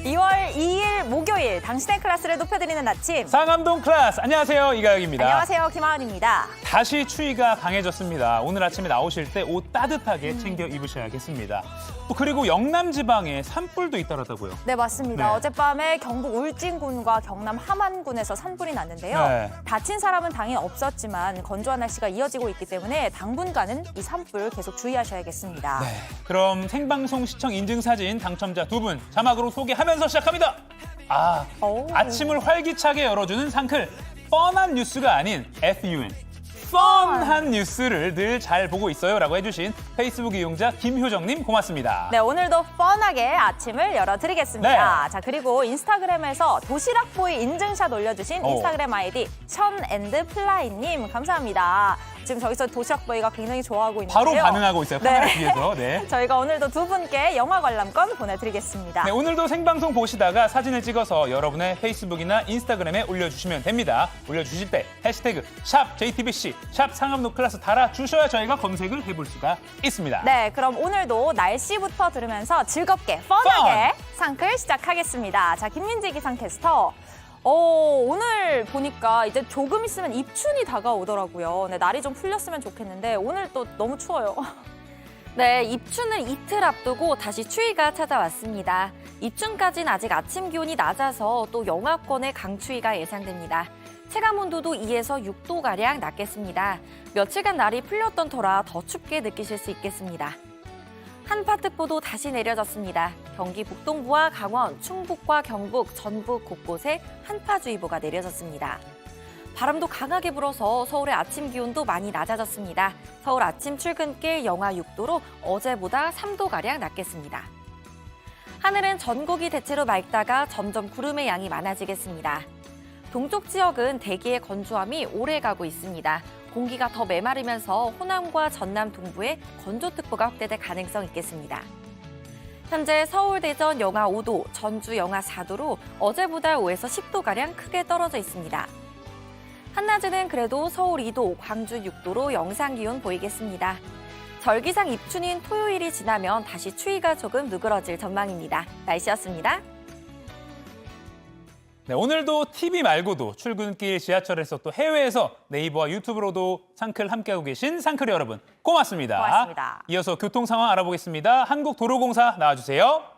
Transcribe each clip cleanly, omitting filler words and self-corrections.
2월 2일 목요일 당신의 클래스를 높여드리는 아침. 상암동 클래스. 안녕하세요, 이가영입니다. 안녕하세요, 김하은입니다. 다시 추위가 강해졌습니다. 오늘 아침에 나오실 때 옷 따뜻하게 챙겨 입으셔야겠습니다. 또 그리고 영남 지방에 산불도 잇따랐다고요. 네, 맞습니다. 네. 어젯밤에 경북 울진군과 경남 함안군에서 산불이 났는데요. 네. 다친 사람은 당연히 없었지만 건조한 날씨가 이어지고 있기 때문에 당분간은 이 산불 계속 주의하셔야겠습니다. 네. 그럼 생방송 시청 인증사진 당첨자 두 분 자막으로 소개하면서 시작합니다. 아침을 활기차게 열어주는 상클. 뻔한 뉴스가 아닌 FUN. 뻔한 뉴스를 늘 잘 보고 있어요라고 해주신 페이스북 이용자 김효정님 고맙습니다. 네, 오늘도 뻔하게 아침을 열어드리겠습니다. 네. 자, 그리고 인스타그램에서 도시락보이 인증샷 올려주신 인스타그램 아이디 션앤드플라이님 감사합니다. 지금 저기서 도시락보이가 굉장히 좋아하고 있는데요. 바로 반응하고 있어요. 카메라 뒤에서. 네. 저희가 오늘도 두 분께 영화 관람권 보내드리겠습니다. 네, 오늘도 생방송 보시다가 사진을 찍어서 여러분의 페이스북이나 인스타그램에 올려주시면 됩니다. 올려주실 때 해시태그 샵 JTBC, 샵 상암동 클래스 달아주셔야 저희가 검색을 해볼 수가 있습니다. 네, 그럼 오늘도 날씨부터 들으면서 즐겁게, 뻔하게 상클 시작하겠습니다. 자, 김민지 기상캐스터. 오늘 보니까 이제 조금 있으면 입춘이 다가오더라고요. 네, 날이 좀 풀렸으면 좋겠는데 오늘 또 너무 추워요. 네, 입춘을 이틀 앞두고 다시 추위가 찾아왔습니다. 입춘까지는 아직 아침 기온이 낮아서 또 영하권의 강추위가 예상됩니다. 체감온도도 2에서 6도가량 낮겠습니다. 며칠간 날이 풀렸던 터라 더 춥게 느끼실 수 있겠습니다. 한파특보도 다시 내려졌습니다. 경기 북동부와 강원, 충북과 경북, 전북 곳곳에 한파주의보가 내려졌습니다. 바람도 강하게 불어서 서울의 아침 기온도 많이 낮아졌습니다. 서울 아침 출근길 영하 6도로 어제보다 3도가량 낮겠습니다. 하늘은 전국이 대체로 맑다가 점점 구름의 양이 많아지겠습니다. 동쪽 지역은 대기의 건조함이 오래가고 있습니다. 공기가 더 메마르면서 호남과 전남 동부에 건조특보가 확대될 가능성이 있겠습니다. 현재 서울, 대전 영하 5도, 전주 영하 4도로 어제보다 5에서 10도가량 크게 떨어져 있습니다. 한낮에는 그래도 서울 2도, 광주 6도로 영상 기온 보이겠습니다. 절기상 입춘인 토요일이 지나면 다시 추위가 조금 누그러질 전망입니다. 날씨였습니다. 네, 오늘도 TV 말고도 출근길 지하철에서 또 해외에서 네이버와 유튜브로도 상클 함께하고 계신 상클 여러분 고맙습니다. 고맙습니다. 이어서 교통 상황 알아보겠습니다. 한국도로공사 나와주세요.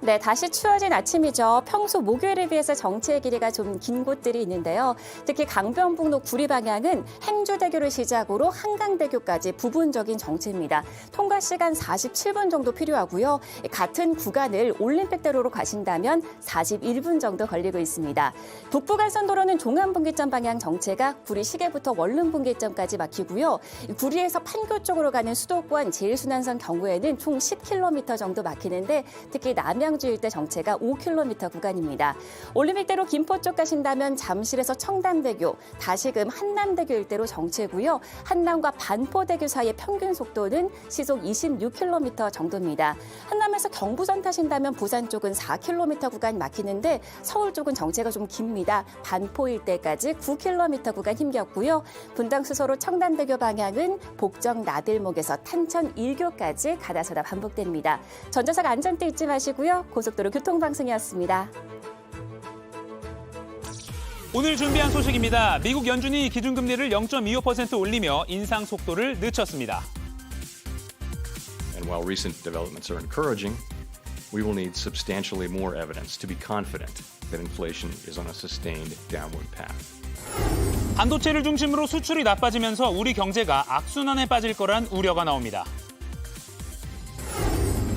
네, 다시 추워진 아침이죠. 평소 목요일에 비해서 정체의 길이가 좀 긴 곳들이 있는데요. 특히 강변북로 구리 방향은 행주대교를 시작으로 한강대교까지 부분적인 정체입니다. 통과 시간 47분 정도 필요하고요. 같은 구간을 올림픽대로로 가신다면 41분 정도 걸리고 있습니다. 북부간선도로는 종암분기점 방향 정체가 구리 시계부터 원룸분기점까지 막히고요. 구리에서 판교 쪽으로 가는 수도권 제일순환선 경우에는 총 10km 정도 막히는데 특히 남양 주 일대 정체가 5km 구간입니다. 올림픽대로 김포 쪽 가신다면 잠실에서 청담대교, 다시금 한남대교 일대로 정체고요. 한남과 반포대교 사이의 평균 속도는 시속 26km 정도입니다. 한남에서 경부선 타신다면 부산 쪽은 4km 구간 막히는데 서울 쪽은 정체가 좀 깁니다. 반포 일대까지 9km 구간 힘겹고요. 분당 수서로 청담대교 방향은 복정 나들목에서 탄천 1교까지 가다서다 반복됩니다. 전자석 안전띠 잊지 마시고요. 고속도로 교통방송이었습니다. 오늘 준비한 소식입니다. 미국 연준이 기준금리를 0.25% 올리며 인상 속도를 늦췄습니다. And while recent developments are encouraging, we will need substantially more evidence to be confident that inflation is on a sustained downward path. 반도체를 중심으로 수출이 나빠지면서 우리 경제가 악순환에 빠질 거란 우려가 나옵니다.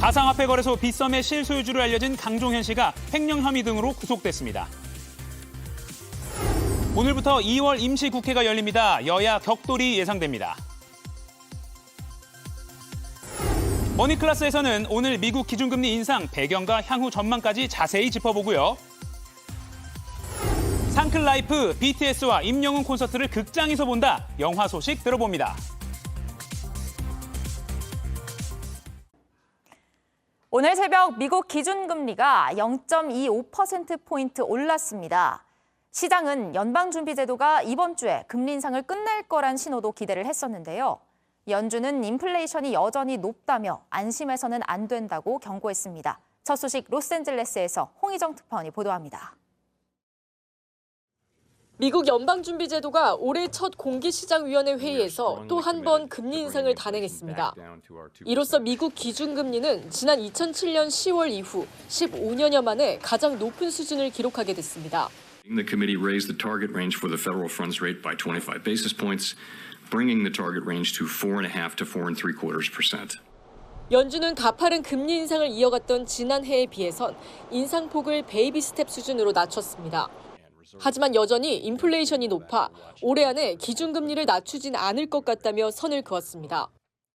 가상화폐 거래소 빗썸의 실소유주로 알려진 강종현 씨가 횡령 혐의 등으로 구속됐습니다. 오늘부터 2월 임시국회가 열립니다. 여야 격돌이 예상됩니다. 머니클래스에서는 오늘 미국 기준금리 인상 배경과 향후 전망까지 자세히 짚어보고요. 상클라이프, BTS와 임영웅 콘서트를 극장에서 본다. 영화 소식 들어봅니다. 오늘 새벽 미국 기준금리가 0.25%포인트 올랐습니다. 시장은 연방준비제도가 이번 주에 금리 인상을 끝낼 거란 신호도 기대를 했었는데요. 연준은 인플레이션이 여전히 높다며 안심해서는 안 된다고 경고했습니다. 첫 소식 로스앤젤레스에서 홍희정 특파원이 보도합니다. 미국 연방준비제도가 올해 첫 공개시장위원회 회의에서 또 한 번 금리 인상을 단행했습니다. 이로써 미국 기준금리는 지난 2007년 10월 이후 15년여 만에 가장 높은 수준을 기록하게 됐습니다. The committee raised the target range for the federal funds rate by 25 basis points, bringing the target range to 4.5 to 4.75%. 연준은 가파른 금리 인상을 이어갔던 지난해에 비해선 인상폭을 베이비 스텝 수준으로 낮췄습니다. 하지만 여전히 인플레이션이 높아 올해 안에 기준금리를 낮추진 않을 것 같다며 선을 그었습니다.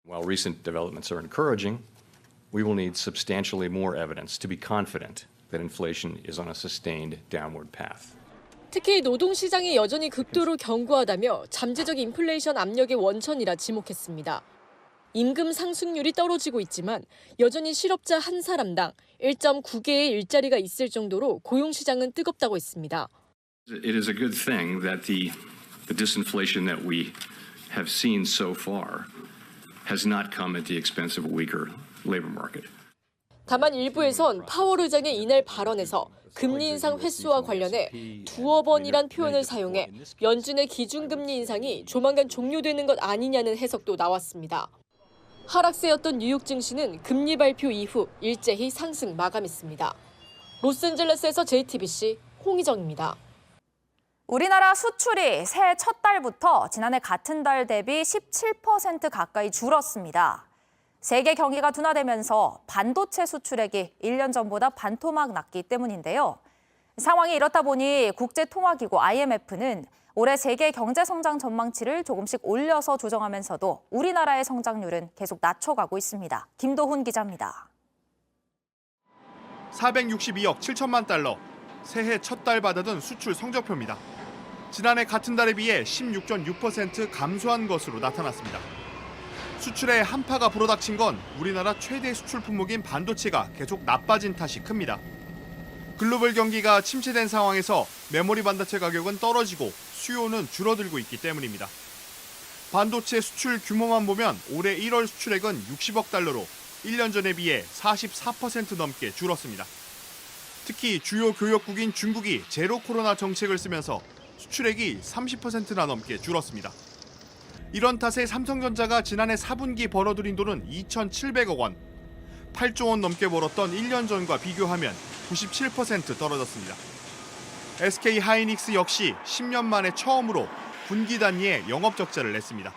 While recent developments are encouraging, we will need substantially more evidence to be confident that inflation is on a sustained downward path. 특히 노동시장이 여전히 극도로 견고하다며 잠재적 인플레이션 압력의 원천이라 지목했습니다. 임금 상승률이 떨어지고 있지만 여전히 실업자 한 사람당 1.9개의 일자리가 있을 정도로 고용시장은 뜨겁다고 했습니다. It is a good thing that the disinflation that we have seen so far has not come at the expense of a weaker labor market. 다만 일부에선 파월 의장의 이날 발언에서 금리 인상 횟수와 관련해 두어 번이란 표현을 사용해 연준의 기준금리 인상이 조만간 종료되는 것 아니냐는 해석도 나왔습니다. 하락세였던 뉴욕 증시는 금리 발표 이후 일제히 상승 마감했습니다. 로스앤젤레스에서 JTBC 홍희정입니다. 우리나라 수출이 새해 첫 달부터 지난해 같은 달 대비 17% 가까이 줄었습니다. 세계 경기가 둔화되면서 반도체 수출액이 1년 전보다 반토막 났기 때문인데요. 상황이 이렇다 보니 국제통화기구 IMF는 올해 세계 경제 성장 전망치를 조금씩 올려서 조정하면서도 우리나라의 성장률은 계속 낮춰가고 있습니다. 김도훈 기자입니다. 462억 7천만 달러, 새해 첫 달 받아든 수출 성적표입니다. 지난해 같은 달에 비해 16.6% 감소한 것으로 나타났습니다. 수출에 한파가 불어닥친 건 우리나라 최대 수출 품목인 반도체가 계속 나빠진 탓이 큽니다. 글로벌 경기가 침체된 상황에서 메모리 반도체 가격은 떨어지고 수요는 줄어들고 있기 때문입니다. 반도체 수출 규모만 보면 올해 1월 수출액은 60억 달러로 1년 전에 비해 44% 넘게 줄었습니다. 특히 주요 교역국인 중국이 제로 코로나 정책을 쓰면서 수출액이 30%나 넘게 줄었습니다. 이런 탓에 삼성전자가 지난해 4분기 벌어들인 돈은 2,700억 원, 8조 원 넘게 벌었던 1년 전과 비교하면 97% 떨어졌습니다. SK 하이닉스 역시 10년 만에 처음으로 분기 단위에 영업 적자를 냈습니다.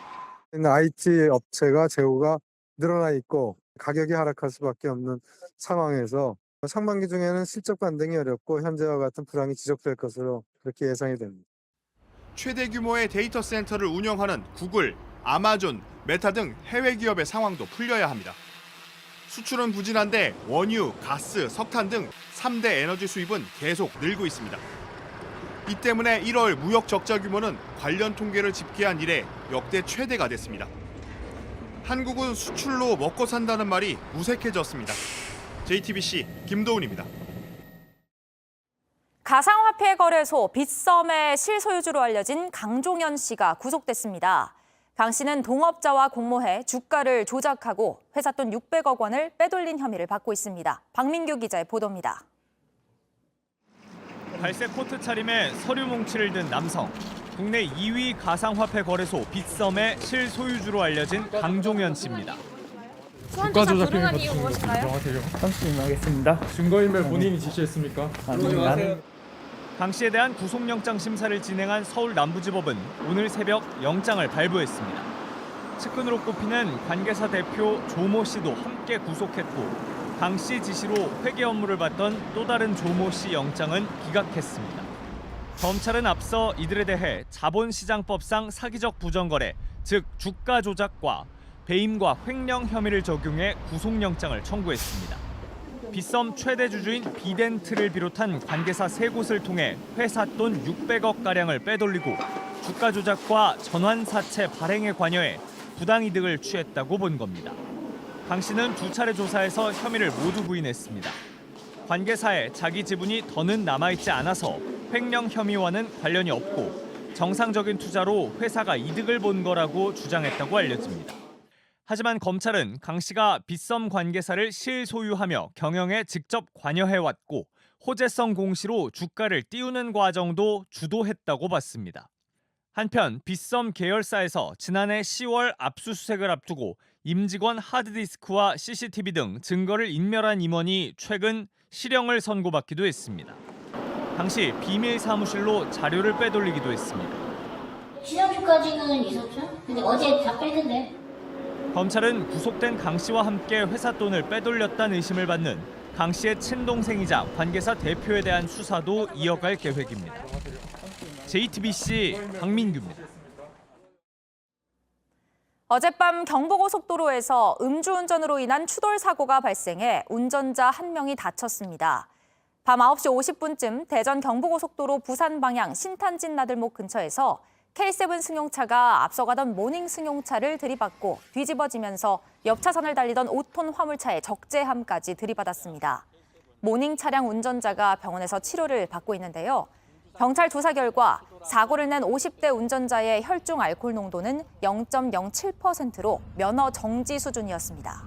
IT 업체가 재고가 늘어나 있고 가격이 하락할 수밖에 없는 상황에서 상반기 중에는 실적 반등이 어렵고 현재와 같은 불황이 지속될 것으로 그렇게 예상이 됩니다. 최대 규모의 데이터 센터를 운영하는 구글, 아마존, 메타 등 해외 기업의 상황도 풀려야 합니다. 수출은 부진한데 원유, 가스, 석탄 등 3대 에너지 수입은 계속 늘고 있습니다. 이 때문에 1월 무역 적자 규모는 관련 통계를 집계한 이래 역대 최대가 됐습니다. 한국은 수출로 먹고 산다는 말이 무색해졌습니다. JTBC 김도훈입니다. 가상화폐 거래소 빗썸의 실소유주로 알려진 강종현 씨가 구속됐습니다. 강 씨는 동업자와 공모해 주가를 조작하고 회사 돈 600억 원을 빼돌린 혐의를 받고 있습니다. 박민규 기자의 보도입니다. 갈색 코트 차림에 서류 뭉치를 든 남성. 국내 2위 가상화폐 거래소 빗썸의 실소유주로 알려진 강종현 씨입니다. 주가 조작 혐의 받으신 거 인정하세요? 하겠습니다. 증거인멸 본인이 지시했습니까? 아닙니다. 강 씨에 대한 구속영장 심사를 진행한 서울 남부지법은 오늘 새벽 영장을 발부했습니다. 측근으로 꼽히는 관계사 대표 조모 씨도 함께 구속했고 강 씨 지시로 회계 업무를 받던 또 다른 조모 씨 영장은 기각했습니다. 검찰은 앞서 이들에 대해 자본시장법상 사기적 부정거래, 즉 주가 조작과 배임과 횡령 혐의를 적용해 구속영장을 청구했습니다. 빗썸 최대 주주인 비덴트를 비롯한 관계사 3곳을 통해 회사 돈 600억가량을 빼돌리고 주가 조작과 전환사채 발행에 관여해 부당이득을 취했다고 본 겁니다. 강 씨는 2차례 조사에서 혐의를 모두 부인했습니다. 관계사에 자기 지분이 더는 남아있지 않아서 횡령 혐의와는 관련이 없고 정상적인 투자로 회사가 이득을 본 거라고 주장했다고 알려집니다. 하지만 검찰은 강 씨가 빗썸 관계사를 실소유하며 경영에 직접 관여해왔고 호재성 공시로 주가를 띄우는 과정도 주도했다고 봤습니다. 한편 빗썸 계열사에서 지난해 10월 압수수색을 앞두고 임직원 하드디스크와 CCTV 등 증거를 인멸한 임원이 최근 실형을 선고받기도 했습니다. 당시 비밀 사무실로 자료를 빼돌리기도 했습니다. 지난주까지는 있었죠? 근데 어제 다 뺐는데. 검찰은 구속된 강 씨와 함께 회사 돈을 빼돌렸다는 의심을 받는 강 씨의 친동생이자 관계사 대표에 대한 수사도 이어갈 계획입니다. JTBC 박민규입니다. 어젯밤 경부고속도로에서 음주운전으로 인한 추돌 사고가 발생해 운전자 1명이 다쳤습니다. 밤 9시 50분쯤 대전 경부고속도로 부산 방향 신탄진 나들목 근처에서 K7 승용차가 앞서가던 모닝 승용차를 들이받고 뒤집어지면서 옆 차선을 달리던 5톤 화물차의 적재함까지 들이받았습니다. 모닝 차량 운전자가 병원에서 치료를 받고 있는데요. 경찰 조사 결과 사고를 낸 50대 운전자의 혈중 알코올 농도는 0.07%로 면허 정지 수준이었습니다.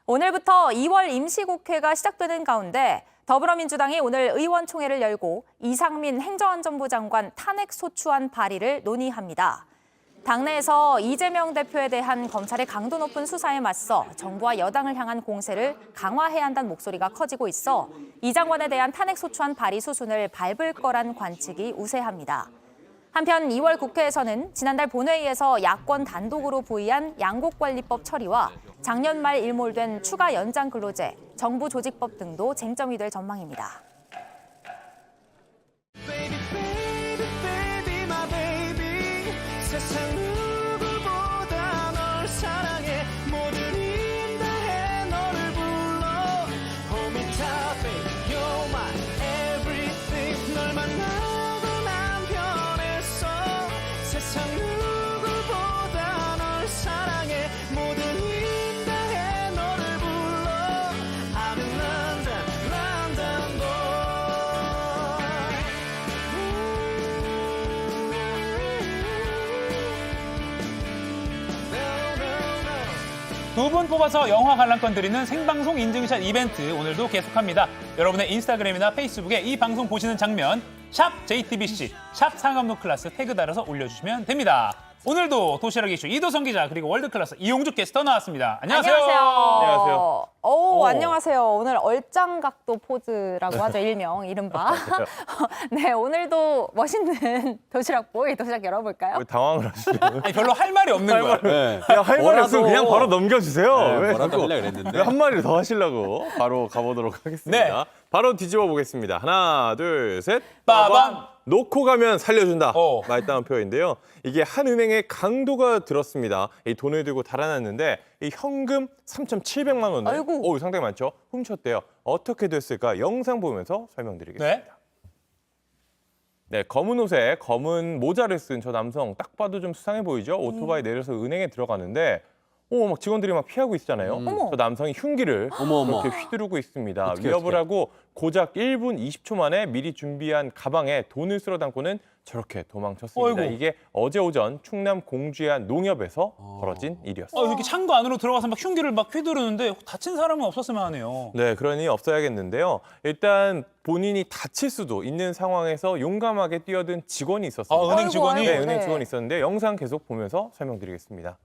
오늘부터 2월 임시국회가 시작되는 가운데 더불어민주당이 오늘 의원총회를 열고 이상민 행정안전부 장관 탄핵소추안 발의를 논의합니다. 당내에서 이재명 대표에 대한 검찰의 강도 높은 수사에 맞서 정부와 여당을 향한 공세를 강화해야 한다는 목소리가 커지고 있어 이 장관에 대한 탄핵소추안 발의 수순을 밟을 거란 관측이 우세합니다. 한편 2월 국회에서는 지난달 본회의에서 야권 단독으로 부의한 양곡관리법 처리와 작년 말 일몰된 추가 연장 근로제, 정부 조직법 등도 쟁점이 될 전망입니다. 세상 누구보다 널 사랑해 모든 힘 다해 너를 불러 Hold me tight baby you're my everything 널 만나고 난 변했어 세상 누구보다 널 사랑해 모든 힘 다해 너를 불러 I'm in London, London boy 두 분 뽑아서 영화 관람권 드리는 생방송 인증샷 이벤트 오늘도 계속합니다. 여러분의 인스타그램이나 페이스북에 이 방송 보시는 장면 샵 JTBC, 샵 상암로 클래스 태그 달아서 올려주시면 됩니다. 오늘도 도시락 이슈 이도성 기자 그리고 월드클래스 이용주 캐스터 나왔습니다. 안녕하세요. 안녕하세요. 안녕하세요. 오늘 얼짱각도 포즈라고 하죠. 일명 이른바. 네, 오늘도 멋있는 도시락 보이 도시락 열어볼까요? 왜 당황을 하시죠? 아니, 별로 할 말이 없는 거야. 네. 그냥 할 말이 없으면 그냥 바로 넘겨주세요. 네, 왜 뭐라도 자꾸 하려고 그랬는데. 왜 한 마리를 더 하시려고 바로 가보도록 하겠습니다. 네. 바로 뒤집어 보겠습니다. 하나, 둘, 셋. 빠밤. 놓고 가면 살려준다. 오. 말다운 표현인데요. 이게 한 은행에 강도가 들었습니다. 이 돈을 들고 달아났는데 이 현금 3,700만 원을 아이고. 상당히 많죠. 훔쳤대요. 어떻게 됐을까? 영상 보면서 설명드리겠습니다. 네. 네, 검은 옷에 검은 모자를 쓴 저 남성 딱 봐도 좀 수상해 보이죠? 오토바이 내려서 은행에 들어가는데 막 직원들이 막 피하고 있잖아요. 저 남성이 흉기를 이렇게 휘두르고 있습니다. 위협을 하고 고작 1분 20초 만에 미리 준비한 가방에 돈을 쓸어 담고는 저렇게 도망쳤습니다. 어이구. 이게 어제 오전 충남 공주의 한 농협에서 벌어진 일이었어요. 이렇게 창고 안으로 들어가서 막 흉기를 막 휘두르는데 다친 사람은 없었으면 하네요. 네, 그러니 없어야겠는데요. 일단 본인이 다칠 수도 있는 상황에서 용감하게 뛰어든 직원이 있었습니다. 은행 직원이? 네, 은행 직원이 있었는데 영상 계속 보면서 설명드리겠습니다.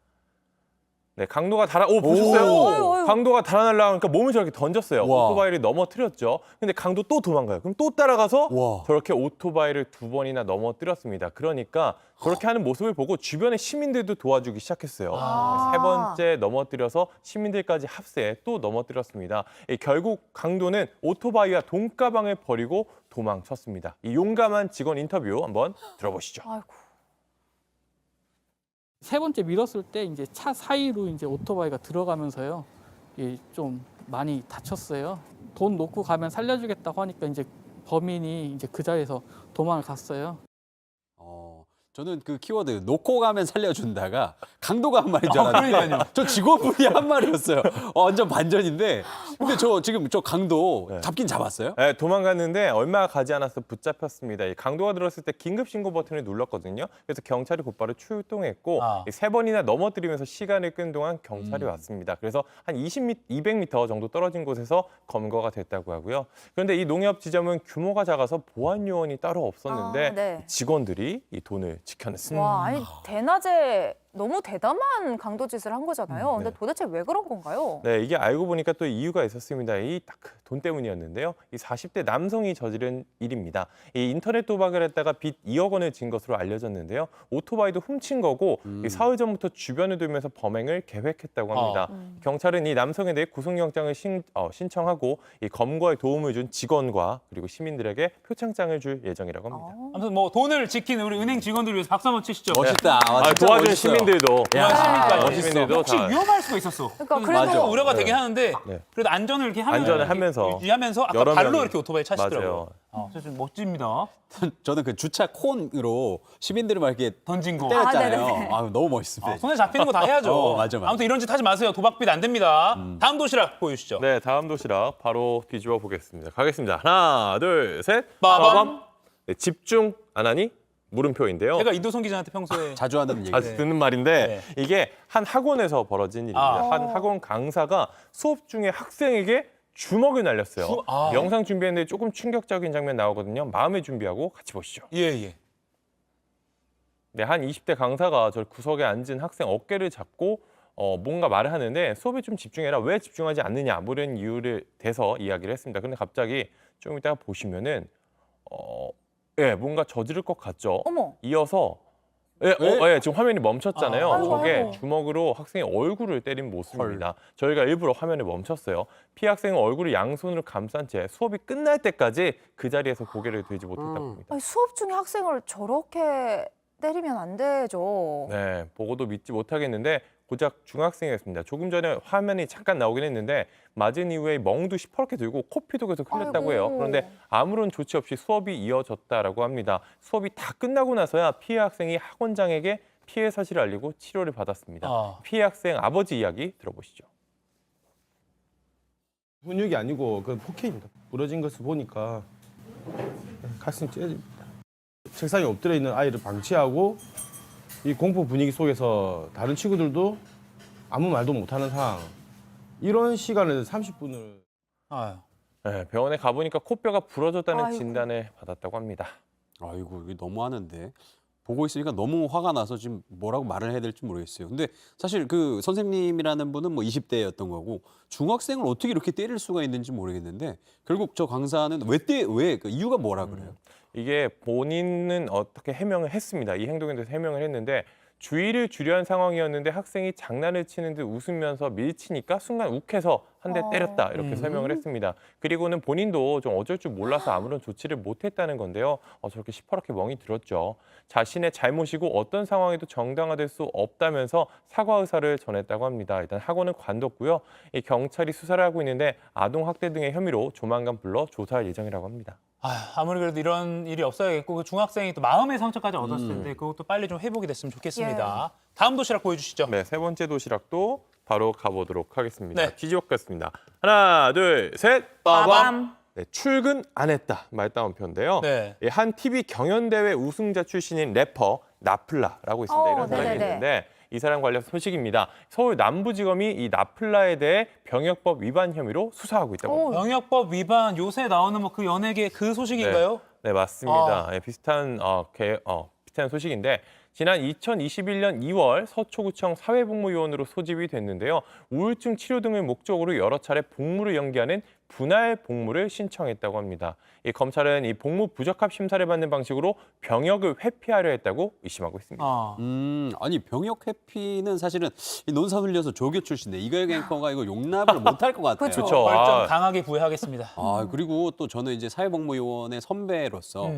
네, 강도가 보셨어요? 강도가 달아나려고 하니까 몸을 저렇게 던졌어요. 와. 오토바이를 넘어뜨렸죠. 근데 강도 또 도망가요. 그럼 또 따라가서 와. 저렇게 오토바이를 2번이나 넘어뜨렸습니다. 그러니까 그렇게 하는 모습을 보고 주변의 시민들도 도와주기 시작했어요. 세 번째 넘어뜨려서 시민들까지 합세해 또 넘어뜨렸습니다. 결국 강도는 오토바이와 돈가방을 버리고 도망쳤습니다. 이 용감한 직원 인터뷰 한번 들어보시죠. 아이고. 세 번째 밀었을 때 이제 차 사이로 이제 오토바이가 들어가면서요. 좀 많이 다쳤어요. 돈 놓고 가면 살려주겠다고 하니까 이제 범인이 이제 그 자리에서 도망을 갔어요. 저는 그 키워드 놓고 가면 살려준다가 강도가 한 말인 줄 알았는데 그러니까요. 저 직원분이 한 말이었어요. 완전 반전인데 근데 저 지금 저 강도 네. 잡긴 잡았어요? 네, 도망갔는데 얼마 가지 않아서 붙잡혔습니다. 이 강도가 들었을 때 긴급 신고 버튼을 눌렀거든요. 그래서 경찰이 곧바로 출동했고 아. 3번이나 넘어뜨리면서 시간을 끈 동안 경찰이 왔습니다. 그래서 한 200m 정도 떨어진 곳에서 검거가 됐다고 하고요. 그런데 이 농협 지점은 규모가 작아서 보안 요원이 따로 없었는데 네. 직원들이 이 돈을 지켜냈습니다. 와, 아니 대낮에 너무 대담한 강도짓을 한 거잖아요. 근데 도대체 왜 그런 건가요? 네, 이게 알고 보니까 또 이유가 있었습니다. 이 딱 돈 때문이었는데요. 이 40대 남성이 저지른 일입니다. 이 인터넷 도박을 했다가 빚 2억 원을 진 것으로 알려졌는데요. 오토바이도 훔친 거고 이 사흘 전부터 주변을 돌면서 범행을 계획했다고 합니다. 경찰은 이 남성에 대해 구속영장을 신청하고 이 검거에 도움을 준 직원과 그리고 시민들에게 표창장을 줄 예정이라고 합니다. 아무튼 뭐 돈을 지키는 우리 은행 직원들 위해서 박수 한번 치시죠. 멋있다. 와, 진짜 도와준 멋있어요. 시민들도. 시민까지. 시민들도 혹시 다. 위험할 수가 있었어. 그러니까 그래도 그래도 우려가 되긴 하는데 네. 그래도 안전을 이렇게 하면 안전을 하면서 유지하면서 아까 여러 발로 명이- 이렇게 오토바이 차시더라고요. 맞아요. 그래서 좀 멋집니다. 저는 그 주차 콘으로 시민들을 막 이렇게 던진 거. 때렸잖아요. 네네네. 너무 멋있습니다. 손에 잡히는 거 다 해야죠. 맞아. 아무튼 이런 짓 하지 마세요. 도박빚 안 됩니다. 다음 도시락 보여주시죠. 네, 다음 도시락 바로 뒤집어 보겠습니다. 가겠습니다. 하나, 둘, 셋. 빠밤. 네, 집중 안 하니? 물음표인데요. 제가 이도성 기자한테 평소에 자주 하는 얘기. 자주 듣는 말인데 이게 한 학원에서 벌어진 일입니다. 한 학원 강사가 수업 중에 학생에게 주먹을 날렸어요. 영상 준비했는데 조금 충격적인 장면 나오거든요. 마음의 준비하고 같이 보시죠. 예. 네, 한 20대 강사가 저 구석에 앉은 학생 어깨를 잡고 뭔가 말을 하는데 수업에 좀 집중해라. 왜 집중하지 않느냐. 뭐 이런 이유를 대서 이야기를 했습니다. 근데 갑자기 좀 이따가 보시면은 뭔가 저지를 것 같죠. 어머. 이어서 지금 화면이 멈췄잖아요. 아이고, 저게 아이고. 주먹으로 학생의 얼굴을 때린 모습입니다. 저희가 일부러 화면을 멈췄어요. 피해 학생은 얼굴을 양손으로 감싼 채 수업이 끝날 때까지 그 자리에서 고개를 들지 못했다고 합니다. 아니, 수업 중에 학생을 저렇게 때리면 안 되죠. 네, 보고도 믿지 못하겠는데 고작 중학생이었습니다. 조금 전에 화면이 잠깐 나오긴 했는데 맞은 이후에 멍도 시퍼렇게 들고 코피도 계속 흘렸다고 해요. 아이고. 그런데 아무런 조치 없이 수업이 이어졌다라고 합니다. 수업이 다 끝나고 나서야 피해 학생이 학원장에게 피해 사실을 알리고 치료를 받았습니다. 피해 학생 아버지 이야기 들어보시죠. 훈육이 아니고 그 폭행입니다. 부러진 것을 보니까 가슴이 찢어집니다. 책상에 엎드려 있는 아이를 방치하고 이 공포 분위기 속에서 다른 친구들도 아무 말도 못하는 상황. 이런 시간을 30분을 네, 병원에 가보니까 코뼈가 부러졌다는 아이고. 진단을 받았다고 합니다. 아이고 이게 너무하는데 보고 있으니까 너무 화가 나서 지금 뭐라고 말을 해야 될지 모르겠어요. 근데 사실 그 선생님이라는 분은 뭐 20대였던 거고 중학생을 어떻게 이렇게 때릴 수가 있는지 모르겠는데 결국 저 강사는 그 이유가 뭐라 그래요? 이게 본인은 어떻게 해명을 했습니다. 이 행동에 대해서 해명을 했는데 주의를 주려한 상황이었는데 학생이 장난을 치는 듯 웃으면서 밀치니까 순간 욱해서 한 대 때렸다 이렇게 설명을 했습니다. 그리고는 본인도 좀 어쩔 줄 몰라서 아무런 조치를 못했다는 건데요. 저렇게 시퍼렇게 멍이 들었죠. 자신의 잘못이고 어떤 상황에도 정당화될 수 없다면서 사과 의사를 전했다고 합니다. 일단 학원은 관뒀고요. 이 경찰이 수사를 하고 있는데 아동학대 등의 혐의로 조만간 불러 조사할 예정이라고 합니다. 아무리 그래도 이런 일이 없어야겠고 그 중학생이 또 마음의 상처까지 얻었을 텐데 그것도 빨리 좀 회복이 됐으면 좋겠습니다. 다음 도시락 보여주시죠. 네, 세 번째 도시락도 바로 가보도록 하겠습니다. 네. 뒤집어겠습니다. 하나, 둘, 셋. 빠밤. 네, 출근 안 했다 말다운표인데요. 네. 한 TV 경연대회 우승자 출신인 래퍼 나플라라고 있습니다. 이런 사람이 네네네. 있는데 이 사람 관련 소식입니다. 서울 남부지검이 이 나플라에 대해 병역법 위반 혐의로 수사하고 있다고 합니다. 병역법 위반 요새 나오는 뭐 그 연예계 그 소식인가요? 네, 맞습니다. 비슷한 소식인데 지난 2021년 2월 서초구청 사회복무요원으로 소집이 됐는데요. 우울증 치료 등을 목적으로 여러 차례 복무를 연기하는 분할 복무를 신청했다고 합니다. 이 검찰은 이 복무 부적합 심사를 받는 방식으로 병역을 회피하려 했다고 의심하고 있습니다. 아니 병역 회피는 사실은 이 논산 흘려서 조교 출신인데 이거의 앵커가 이거 용납을 못할 것 같아요. 그렇죠. 벌점 강하게 부여하겠습니다. 그리고 또 저는 이제 사회복무요원의 선배로서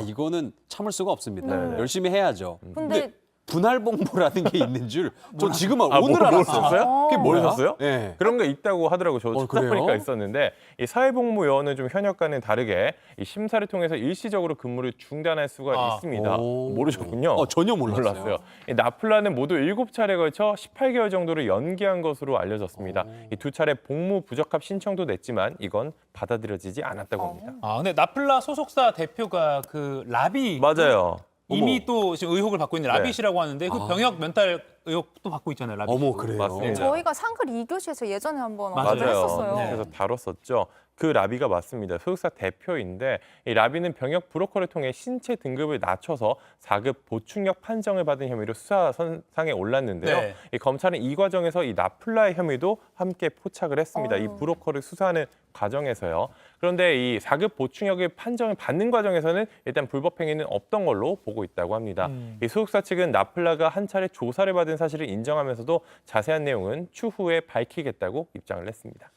이거는 참을 수가 없습니다. 열심히 해야죠. 근데 분할봉모라는 게 있는 줄 전 지금 오늘 뭘 알았어요. 썼어요? 그게 뭐야? 모르셨어요? 네. 그런 거 있다고 하더라고요. 저도 그래요? 찾아보니까 있었는데 이 사회복무요원은 좀 현역과는 다르게 이 심사를 통해서 일시적으로 근무를 중단할 수가 있습니다. 모르셨군요. 전혀 몰랐어요. 몰랐어요. 이 나플라는 모두 7차례에 걸쳐 18개월 정도를 연기한 것으로 알려졌습니다. 이 2차례 복무 부적합 신청도 냈지만 이건 받아들여지지 않았다고 합니다. 근데 나플라 소속사 대표가 그 라비 맞아요. 이미 또 지금 의혹을 받고 있는 라비 네. 씨라고 하는데 그 병역 면탈 의혹도 받고 있잖아요. 라비 씨. 그래요? 맞습니다. 저희가 상글 2교시에서 예전에 한번 맞아요. 언급을 했었어요. 그래서 다뤘었죠. 그 라비가 맞습니다. 소속사 대표인데 이 라비는 병역 브로커를 통해 신체 등급을 낮춰서 4급 보충력 판정을 받은 혐의로 수사 선상에 올랐는데요. 네. 이 검찰은 이 과정에서 이 나플라의 혐의도 함께 포착을 했습니다. 이 브로커를 수사하는 과정에서요. 그런데 이 4급 보충력의 판정을 받는 과정에서는 일단 불법 행위는 없던 걸로 보고 있다고 합니다. 이 소속사 측은 나플라가 한 차례 조사를 받은 사실을 인정하면서도 자세한 내용은 추후에 밝히겠다고 입장을 냈습니다.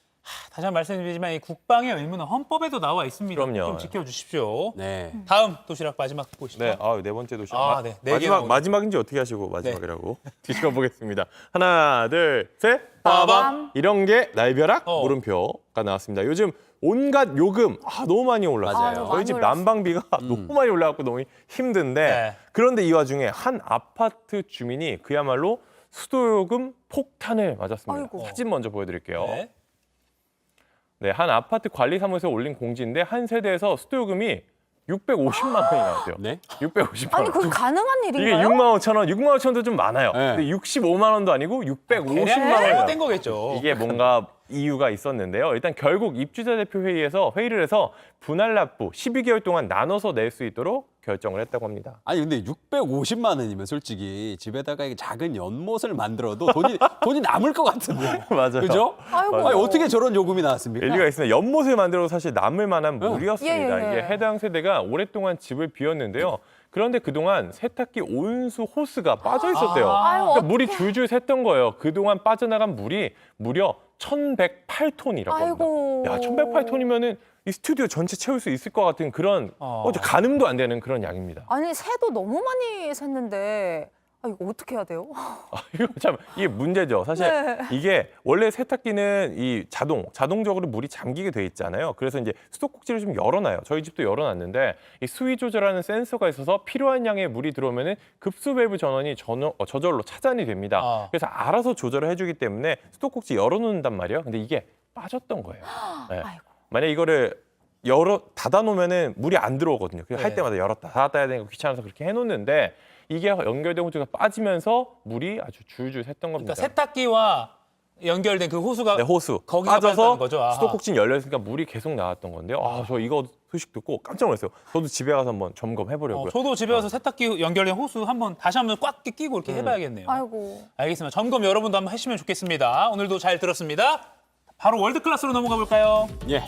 다시 한번 말씀드리지만 이 국방의 의무는 헌법에도 나와 있습니다. 그럼요. 좀 지켜주십시오. 네. 다음 도시락 마지막 보시죠. 네, 네 번째 도시락. 네. 네 개 나오네요. 마지막인지 어떻게 하시고 마지막이라고 뒤집어보겠습니다. 하나, 둘, 셋. 빠밤. 이런 게 날벼락 물음표가 나왔습니다. 요즘 온갖 요금 너무 많이 올랐어요. 저희 집 난방비가 너무 많이 올라갖고 너무 힘든데 그런데 이 와중에 한 아파트 주민이 그야말로 수도요금 폭탄을 맞았습니다. 아이고. 사진 먼저 보여드릴게요. 네, 한 아파트 관리사무소에 올린 공지인데 한 세대에서 수도요금이 650만 원이 나왔대요. 네? 650만 원. 아니 그게 가능한 이게 일인가요? 6만 5천 원, 6만 5천 원도 좀 많아요. 네. 근데 65만 원도 아니고 650만 원이 잘못된 거겠죠. 이게 뭔가 이유가 있었는데요. 일단 결국 입주자 대표 회의에서 회의를 해서 분할 납부 12개월 동안 나눠서 낼 수 있도록 결정을 했다고 합니다. 아니 근데 650만 원이면 솔직히 집에다가 이게 작은 연못을 만들어도 돈이 남을 것 같은데. 맞아요. 그죠? 아이고. 아니, 어떻게 저런 요금이 나왔습니까? 일리가 있습니다. 연못을 만들어도 사실 남을 만한 물이었습니다. 예. 이게 해당 세대가 오랫동안 집을 비웠는데요. 그런데 그동안 세탁기 온수 호스가 빠져 있었대요. 그러니까 물이 줄줄 샜던 거예요. 그동안 빠져나간 물이 무려 1,108톤이라고 아이고. 합니다. 야, 1,108톤이면은 이 스튜디오 전체 채울 수 있을 것 같은 그런 가늠도 안 되는 그런 양입니다. 아니 새도 너무 많이 샜는데 이거 어떻게 해야 돼요? 이거 참 이게 문제죠. 사실 네. 이게 원래 세탁기는 이 자동적으로 물이 잠기게 돼 있잖아요. 그래서 이제 수도꼭지를 좀 열어놔요. 저희 집도 열어놨는데 이 수위 조절하는 센서가 있어서 필요한 양의 물이 들어오면은 급수 밸브 전원이 저절로 차단이 됩니다. 그래서 알아서 조절을 해주기 때문에 수도꼭지 열어놓는단 말이에요. 근데 이게 빠졌던 거예요. 네. 만약 이거를 닫아놓으면은 물이 안 들어오거든요. 그래서 할 때마다 열었다 닫았다 해야 되는 거 귀찮아서 그렇게 해놓는데 이게 연결된 호수가 빠지면서 물이 아주 줄줄 샜던 겁니다. 그러니까 세탁기와 연결된 그 호수가 네, 호수 거기가 빠져서 빠졌다는 거죠. 아하. 수도꼭지 열렸으니까 물이 계속 나왔던 건데요. 저 이거 소식 듣고 깜짝 놀랐어요. 저도 집에 가서 한번 점검해 보려고요. 저도 집에 와서 세탁기 연결된 호수 다시 한번 꽉 끼고 이렇게 해봐야겠네요. 아이고. 알겠습니다. 점검 여러분도 한번 하시면 좋겠습니다. 오늘도 잘 들었습니다. 바로 월드 클래스로 넘어가 볼까요? 예.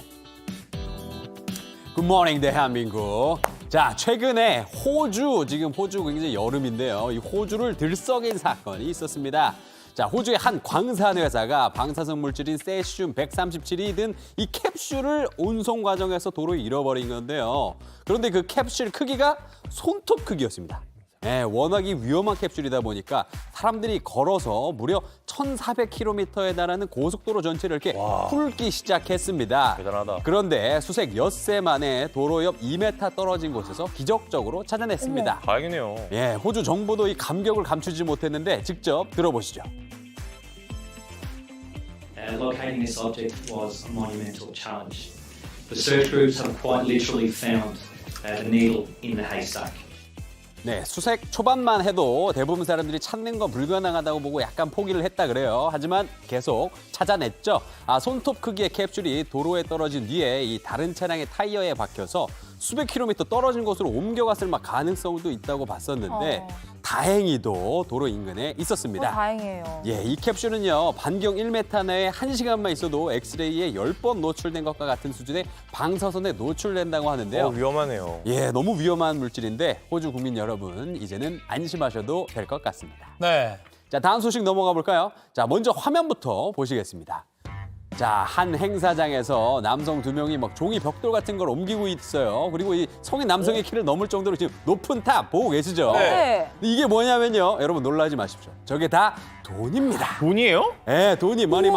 굿모닝 대한민국. 자, 최근에 호주 굉장히 여름인데요. 이 호주를 들썩인 사건이 있었습니다. 자, 호주의 한 광산 회사가 방사성 물질인 세슘 137이 든 이 캡슐을 운송 과정에서 도로에 잃어버린 건데요. 그런데 그 캡슐 크기가 손톱 크기였습니다. 네, 워낙이 위험한 캡슐이다 보니까 사람들이 걸어서 무려 1,400km에 달하는 고속도로 전체를 이렇게 훑기 시작했습니다. 대단하다. 그런데 수색 엿새 만에 도로 옆 2m 떨어진 곳에서 기적적으로 찾아냈습니다. 다행이네요. 예, 호주 정부도 이 감격을 감추지 못했는데 직접 들어보시죠. Locating this object was a monumental challenge. The search groups have quite literally found the needle in the haystack. 네, 수색 초반만 해도 대부분 사람들이 찾는 거 불가능하다고 보고 약간 포기를 했다 그래요. 하지만 계속 찾아냈죠. 손톱 크기의 캡슐이 도로에 떨어진 뒤에 이 다른 차량의 타이어에 박혀서 수백 킬로미터 떨어진 곳으로 옮겨갔을 가능성도 있다고 봤었는데 다행히도 도로 인근에 있었습니다. 다행이에요. 예, 이 캡슐은요, 반경 1m 내에 1시간만 있어도 엑스레이에 10번 노출된 것과 같은 수준의 방사선에 노출된다고 하는데요. 위험하네요. 예, 너무 위험한 물질인데 호주 국민 여러분, 이제는 안심하셔도 될 것 같습니다. 네. 자, 다음 소식 넘어가 볼까요? 자, 먼저 화면부터 보시겠습니다. 자, 한 행사장에서 남성 2명이 막 종이 벽돌 같은 걸 옮기고 있어요. 그리고 이 성인 남성의 키를 넘을 정도로 지금 높은 탑 보고 계시죠? 네. 이게 뭐냐면요. 여러분 놀라지 마십시오. 저게 다 돈입니다. 돈이에요? 네, 돈이 많이.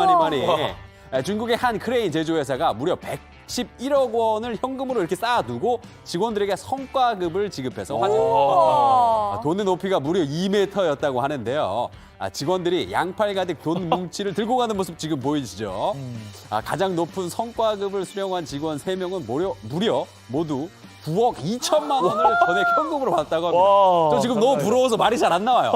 중국의 한 크레인 제조회사가 무려 111억 원을 현금으로 이렇게 쌓아두고 직원들에게 성과급을 지급해서 화제입니다. 돈의 높이가 무려 2m였다고 하는데요. 직원들이 양팔 가득 돈 뭉치를 들고 가는 모습 지금 보이시죠? 가장 높은 성과급을 수령한 직원 3명은 무려 모두 9억 2천만 원을 전액 현금으로 받았다고 합니다. 저 지금 너무 부러워서 말이 잘 안 나와요.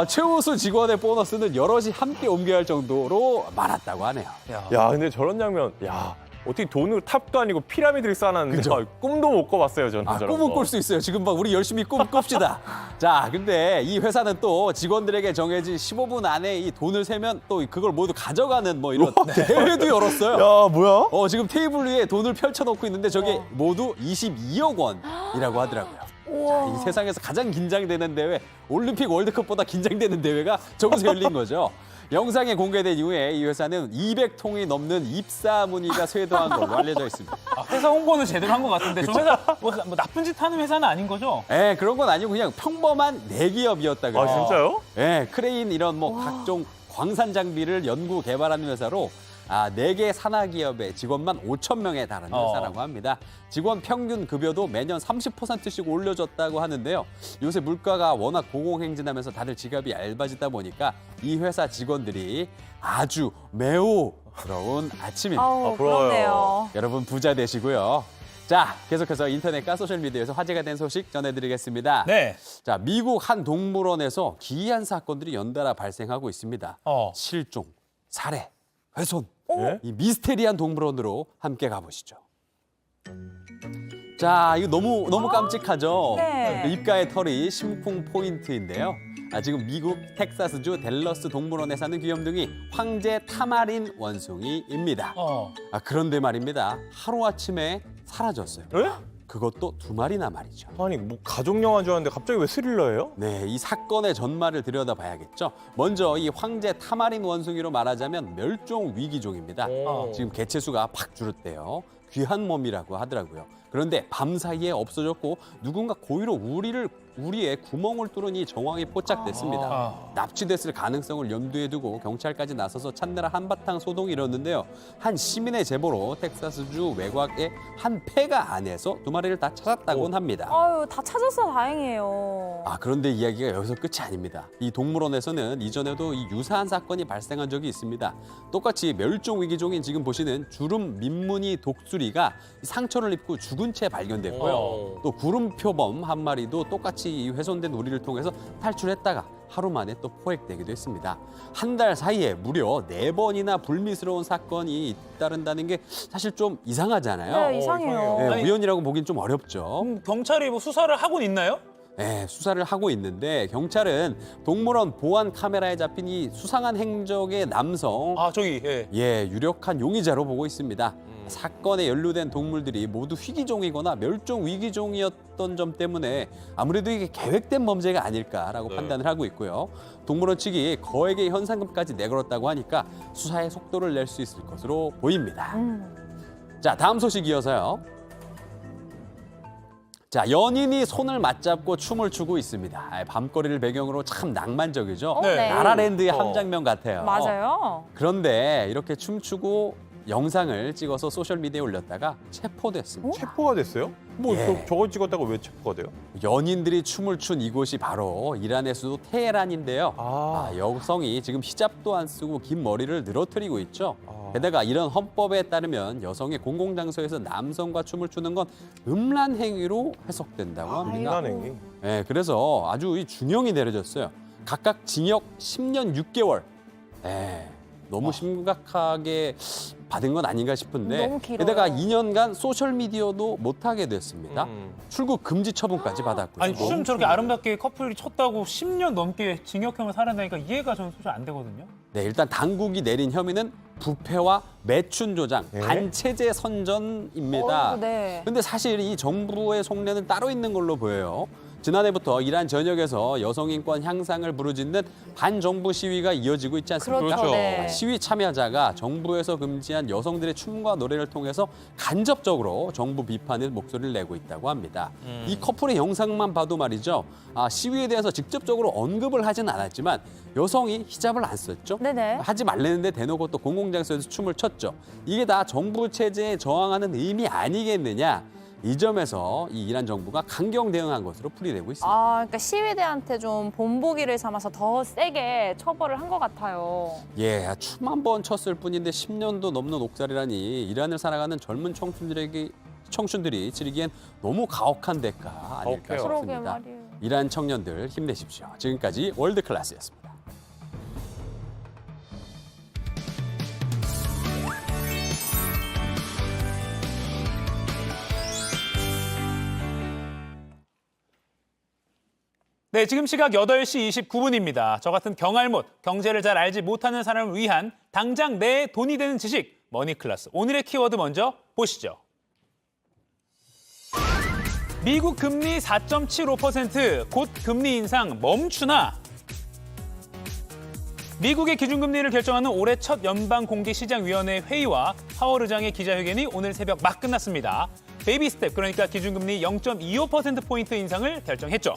최우수 직원의 보너스는 여럿이 함께 옮겨야 할 정도로 많았다고 하네요. 야, 근데 저런 장면, 야. 어떻게 돈으로 탑도 아니고 피라미드를 쌓아놨는데 그죠? 꿈도 못 꿔봤어요, 저는. 저런 꿈은 거. 꿀 수 있어요. 지금 막 우리 열심히 꿈 꿉시다. 자, 근데 이 회사는 또 직원들에게 정해진 15분 안에 이 돈을 세면 또 그걸 모두 가져가는 뭐 이런 대회도 열었어요. 야, 뭐야? 지금 테이블 위에 돈을 펼쳐놓고 있는데 저게 모두 22억 원이라고 하더라고요. 자, 이 세상에서 가장 긴장되는 대회, 올림픽 월드컵보다 긴장되는 대회가 저곳에 열린 거죠. 영상이 공개된 이후에 이 회사는 200통이 넘는 입사 문의가 쇄도한 걸로 알려져 있습니다. 회사 홍보는 제대로 한 것 같은데 저 회사 뭐 나쁜 짓 하는 회사는 아닌 거죠? 네, 그런 건 아니고 그냥 평범한 내기업이었다 그래요. 진짜요? 네, 크레인 이런 뭐 각종 광산 장비를 연구 개발하는 회사로 4개 산하기업의 직원만 5천 명에 달하는 회사라고 합니다. 직원 평균 급여도 매년 30%씩 올려줬다고 하는데요. 요새 물가가 워낙 고공행진하면서 다들 지갑이 얇아지다 보니까 이 회사 직원들이 아주 매우 부러운 아침입니다. 부럽네요. 여러분 부자 되시고요. 자, 계속해서 인터넷과 소셜미디어에서 화제가 된 소식 전해드리겠습니다. 네. 자, 미국 한 동물원에서 기이한 사건들이 연달아 발생하고 있습니다. 실종, 살해, 훼손. 이 미스테리한 동물원으로 함께 가보시죠. 자, 이거 너무 깜찍하죠? 네. 입가에 털이 심쿵 포인트인데요. 지금 미국 텍사스주 댈러스 동물원에 사는 귀염둥이 황제 타마린 원숭이입니다. 그런데 말입니다. 하루아침에 사라졌어요. 그것도 2마리나 말이죠. 아니, 뭐 가족 영화인 줄 알았는데 갑자기 왜 스릴러예요? 네, 이 사건의 전말을 들여다봐야겠죠. 먼저 이 황제 타마린 원숭이로 말하자면 멸종 위기종입니다. 지금 개체수가 팍 줄었대요. 귀한 몸이라고 하더라고요. 그런데 밤사이에 없어졌고 누군가 고의로 우리의 구멍을 뚫으니 정황이 포착됐습니다. 납치됐을 가능성을 염두에 두고 경찰까지 나서서 찾느라 한바탕 소동이 일었는데요. 한 시민의 제보로 텍사스주 외곽의 한 폐가 안에서 2마리를 다 찾았다고는 합니다. 아유, 다 찾아서 다행이에요. 그런데 이야기가 여기서 끝이 아닙니다. 이 동물원에서는 이전에도 이 유사한 사건이 발생한 적이 있습니다. 똑같이 멸종위기종인 지금 보시는 주름 민무늬 독수리가 상처를 입고 죽은 채 발견됐고요. 또 구름표범 한 마리도 똑같이 이 훼손된 우리를 통해서 탈출했다가 하루 만에 또 포획되기도 했습니다. 한 달 사이에 무려 4번이나 불미스러운 사건이 잇따른다는 게 사실 좀 이상하잖아요. 네, 이상해요. 네, 우연이라고 보긴 좀 어렵죠. 경찰이 뭐 수사를 하고 있나요? 네, 수사를 하고 있는데 경찰은 동물원 보안 카메라에 잡힌 이 수상한 행적의 남성 유력한 용의자로 보고 있습니다. 사건에 연루된 동물들이 모두 희귀종이거나 멸종 위기종이었던 점 때문에 아무래도 이게 계획된 범죄가 아닐까라고 판단을 하고 있고요. 동물원 측이 거액의 현상금까지 내걸었다고 하니까 수사에 속도를 낼 수 있을 것으로 보입니다. 자, 다음 소식 이어서요. 자, 연인이 손을 맞잡고 춤을 추고 있습니다. 밤거리를 배경으로 참 낭만적이죠? 네. 라라랜드의 한 장면 같아요. 맞아요. 그런데 이렇게 춤추고 영상을 찍어서 소셜미디어에 올렸다가 체포됐습니다. 체포가 됐어요? 뭐 저걸 찍었다고 왜 체포가 돼요? 연인들이 춤을 춘 이곳이 바로 이란의 수도 테헤란인데요. 여성이 지금 히잡도 안 쓰고 긴 머리를 늘어뜨리고 있죠. 게다가 이런 헌법에 따르면 여성의 공공장소에서 남성과 춤을 추는 건 음란 행위로 해석된다고 합니다. 음란 행위? 네, 그래서 아주 이 중형이 내려졌어요. 각각 징역 10년 6개월. 너무 심각하게 받은 건 아닌가 싶은데 너무 길어요. 게다가 2년간 소셜미디어도 못하게 됐습니다. 출국 금지 처분까지 받았고요. 아니 춤 저렇게 아름답게 커플이 췄다고 10년 넘게 징역형을 살아나니까 이해가 저는 솔직히 안 되거든요. 네, 일단 당국이 내린 혐의는 부패와 매춘 조장, 반체제 선전입니다. 네. 근데 사실 이 정부의 속내는 따로 있는 걸로 보여요. 지난해부터 이란 전역에서 여성 인권 향상을 부르짖는 반정부 시위가 이어지고 있지 않습니까? 그렇죠. 네. 시위 참여자가 정부에서 금지한 여성들의 춤과 노래를 통해서 간접적으로 정부 비판의 목소리를 내고 있다고 합니다. 이 커플의 영상만 봐도 말이죠. 시위에 대해서 직접적으로 언급을 하진 않았지만 여성이 히잡을 안 썼죠. 네네. 하지 말랬는데 대놓고 또 공공장소에서 춤을 췄죠. 이게 다 정부 체제에 저항하는 의미 아니겠느냐. 이 점에서 이 이란 정부가 강경 대응한 것으로 풀이되고 있습니다. 그러니까 시위대한테 좀 본보기를 삼아서 더 세게 처벌을 한 것 같아요. 예, 춤 한 번 췄을 뿐인데 10년도 넘는 옥살이라니 이란을 살아가는 젊은 청춘들이 치르기엔 너무 가혹한 대가 아닐까 그러게 싶습니다. 말이에요. 이란 청년들 힘내십시오. 지금까지 월드클래스였습니다. 네, 지금 시각 8시 29분입니다. 저 같은 경알못, 경제를 잘 알지 못하는 사람을 위한 당장 내 돈이 되는 지식, 머니클래스. 오늘의 키워드 먼저 보시죠. 미국 금리 4.75%, 곧 금리 인상 멈추나? 미국의 기준금리를 결정하는 올해 첫 연방공개시장위원회 회의와 파월 의장의 기자회견이 오늘 새벽 막 끝났습니다. 베이비 스텝, 그러니까 기준금리 0.25%포인트 인상을 결정했죠.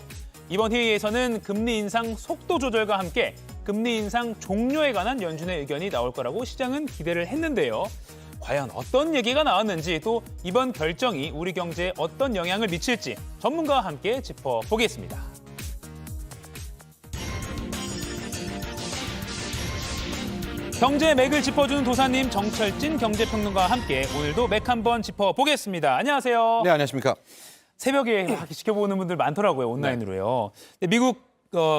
이번 회의에서는 금리 인상 속도 조절과 함께 금리 인상 종료에 관한 연준의 의견이 나올 거라고 시장은 기대를 했는데요. 과연 어떤 얘기가 나왔는지 또 이번 결정이 우리 경제에 어떤 영향을 미칠지 전문가와 함께 짚어보겠습니다. 경제 맥을 짚어주는 도사님 정철진 경제평론가와 함께 오늘도 맥 한번 짚어보겠습니다. 안녕하세요. 네, 안녕하십니까. 새벽에 지켜보는 분들 많더라고요, 온라인으로요. 근데 미국